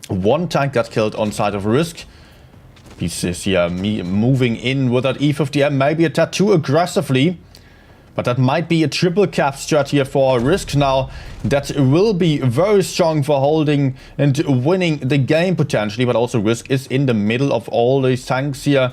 1 tank got killed on side of Risk. Pieces here moving in with that E50M, maybe a tad too aggressively. But that might be a triple cap strat here for Risk now. That will be very strong for holding and winning the game potentially. But also Risk is in the middle of all these tanks here.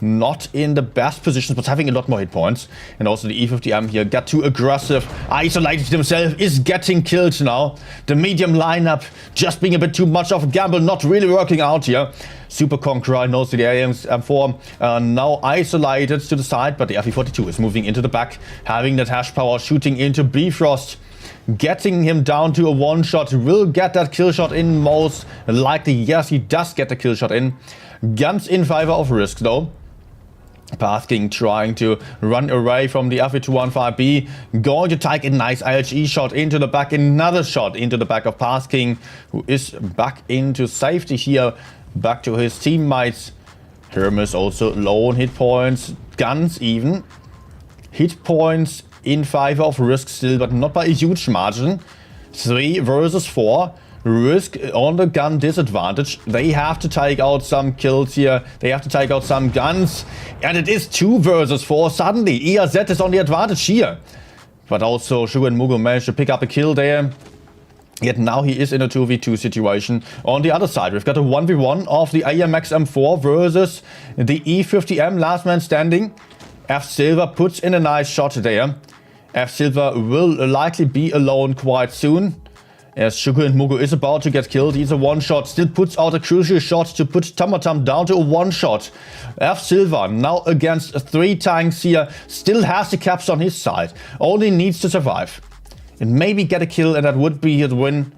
Not in the best positions, but having a lot more hit points. And also the E50M here got too aggressive. Isolated himself, is getting killed now. The medium lineup just being a bit too much of a gamble, not really working out here. Super Conqueror knows the AM4 now isolated to the side, but the FE42 is moving into the back, having that hash power, shooting into Bifrost, getting him down to a one-shot. Will get that kill shot in most likely. Yes, he does get the kill shot in. Guns in favor of Risk though. Path King trying to run away from the FE215B. Going to take a nice IHE shot into the back. Another shot into the back of Path King, who is back into safety here. Back to his teammates. Hermes also low on hit points. Guns even. Hit points in favor of Risk still, but not by a huge margin. 3 versus 4. Risk on the gun disadvantage. They have to take out some kills here. They have to take out some guns. And it is 2 versus 4. Suddenly, ERZ is on the advantage here. But also, Sugar and Mugo managed to pick up a kill there. Yet now he is in a 2v2 situation. On the other side, we've got a 1v1 of the AMX M4 versus the E50M, last man standing. F Silver puts in a nice shot there. F Silver will likely be alone quite soon, as Sugar and Mugo is about to get killed. He's a one-shot, still puts out a crucial shot to put Tamatam down to a one-shot. F Silver now against 3 tanks here, still has the caps on his side, only needs to survive and maybe get a kill, and that would be his win.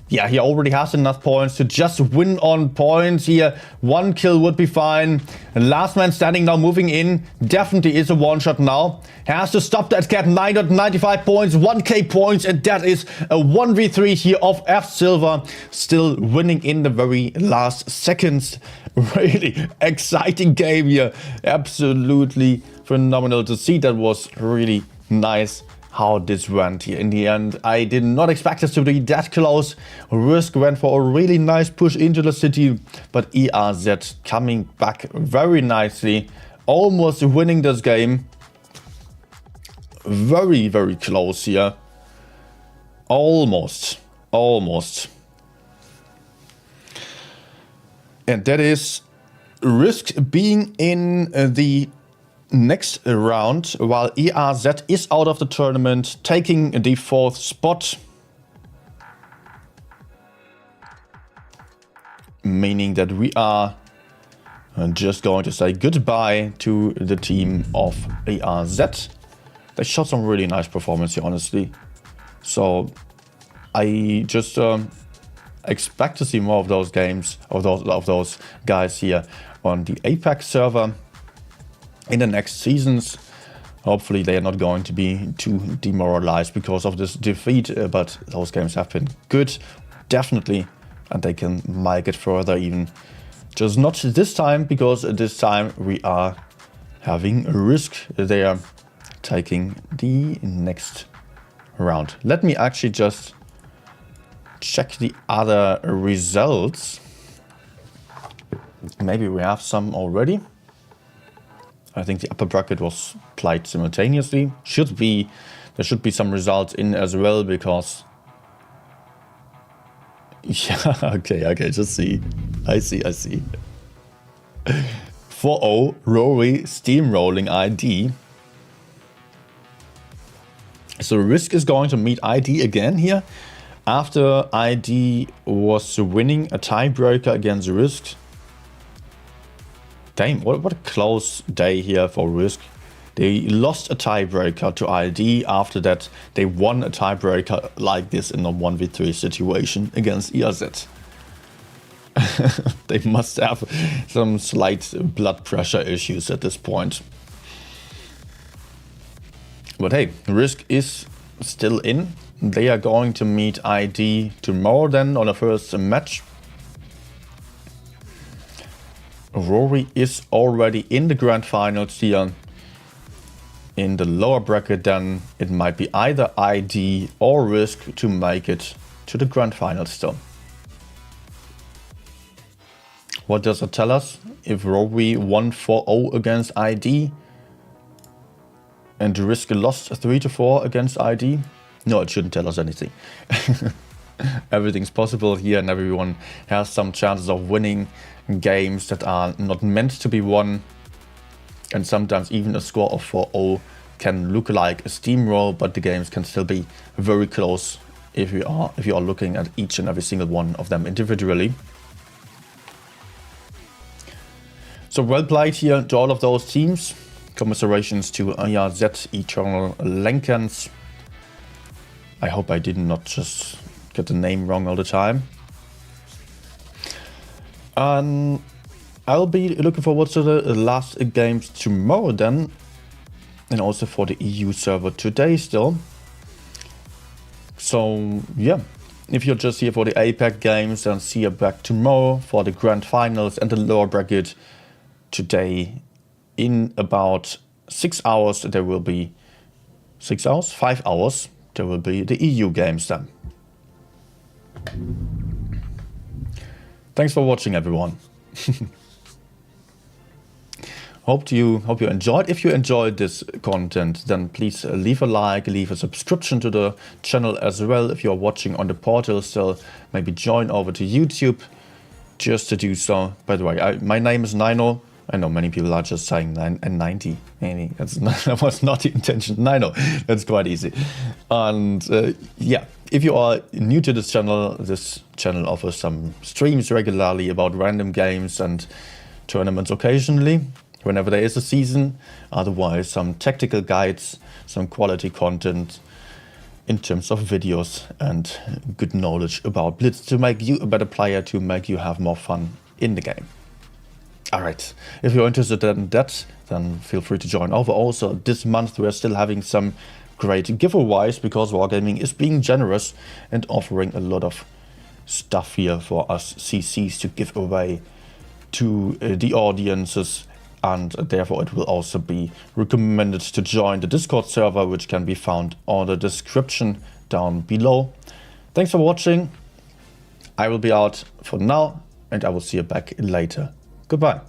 Yeah, he already has enough points to just win on points here. 1 kill would be fine. And last man standing now moving in. Definitely is a one-shot now. Has to stop that cat. 995 points, 1k points, and that is a 1v3 here of F Silver. Still winning in the very last seconds. Really exciting game here. Absolutely phenomenal to see. That was really nice how this went here in the end. I did not expect us to be that close. Risk went for a really nice push into the city, but ERZ coming back very nicely, almost winning this game. Very, very close here. Almost. And that is Risk being in the next round, while ERZ is out of the tournament, taking the 4th spot. Meaning that we are just going to say goodbye to the team of ERZ. They shot some really nice performance here, honestly. So I just expect to see more of those games, of those guys here on the APAC server in the next seasons. Hopefully they are not going to be too demoralized because of this defeat, but those games have been good, definitely, and they can make it further even. Just not this time, because this time we are having a Risk there taking the next round. Let me actually just check the other results. Maybe we have some already. I think the upper bracket was played simultaneously. There should be some results in as well, because yeah, okay, just see. I see. 4-0 Rory steamrolling ID. So Risk is going to meet ID again here after ID was winning a tiebreaker against Risk. Damn, what a close day here for Risk. They lost a tiebreaker to ID. After that, they won a tiebreaker like this in a 1v3 situation against ERZ. They must have some slight blood pressure issues at this point. But hey, Risk is still in. They are going to meet ID tomorrow then on the first match. Rory is already in the grand finals here. In the lower bracket then it might be either ID or Risk to make it to the grand finals still. What does it tell us? If Rory won 4-0 against ID and Risk lost 3-4 against ID? No, it shouldn't tell us anything. Everything's possible here and everyone has some chances of winning games that are not meant to be won. And sometimes even a score of 4-0 can look like a steamroll, but the games can still be very close if you are looking at each and every single one of them individually. So well played here to all of those teams. Commiserations to ARZ, Eternal Lenkens. I hope I did not just get the name wrong all the time. I'll be looking forward to the last games tomorrow then. And also for the EU server today still. So yeah, if you're just here for the APAC games, then see you back tomorrow for the grand finals and the lower bracket. Today in about 6 hours there will be 5 hours there will be the EU games then. Thanks for watching everyone. Hope you enjoyed. If you enjoyed this content, then please leave a like, leave a subscription to the channel as well. If you're watching on the portal still, maybe join over to YouTube just to do so. By the way, my name is Nino. I know many people are just saying 90. That was not the intention. Nino, that's quite easy. And yeah, if you are new to this channel offers some streams regularly about random games and tournaments occasionally, whenever there is a season. Otherwise, some tactical guides, some quality content in terms of videos and good knowledge about Blitz to make you a better player, to make you have more fun in the game. Alright, if you're interested in that, then feel free to join over. Also, this month we are still having some great giveaways because Wargaming is being generous and offering a lot of stuff here for us CCs to give away to the audiences, and therefore it will also be recommended to join the Discord server, which can be found on the description down below. Thanks for watching. I will be out for now and I will see you back later. Goodbye.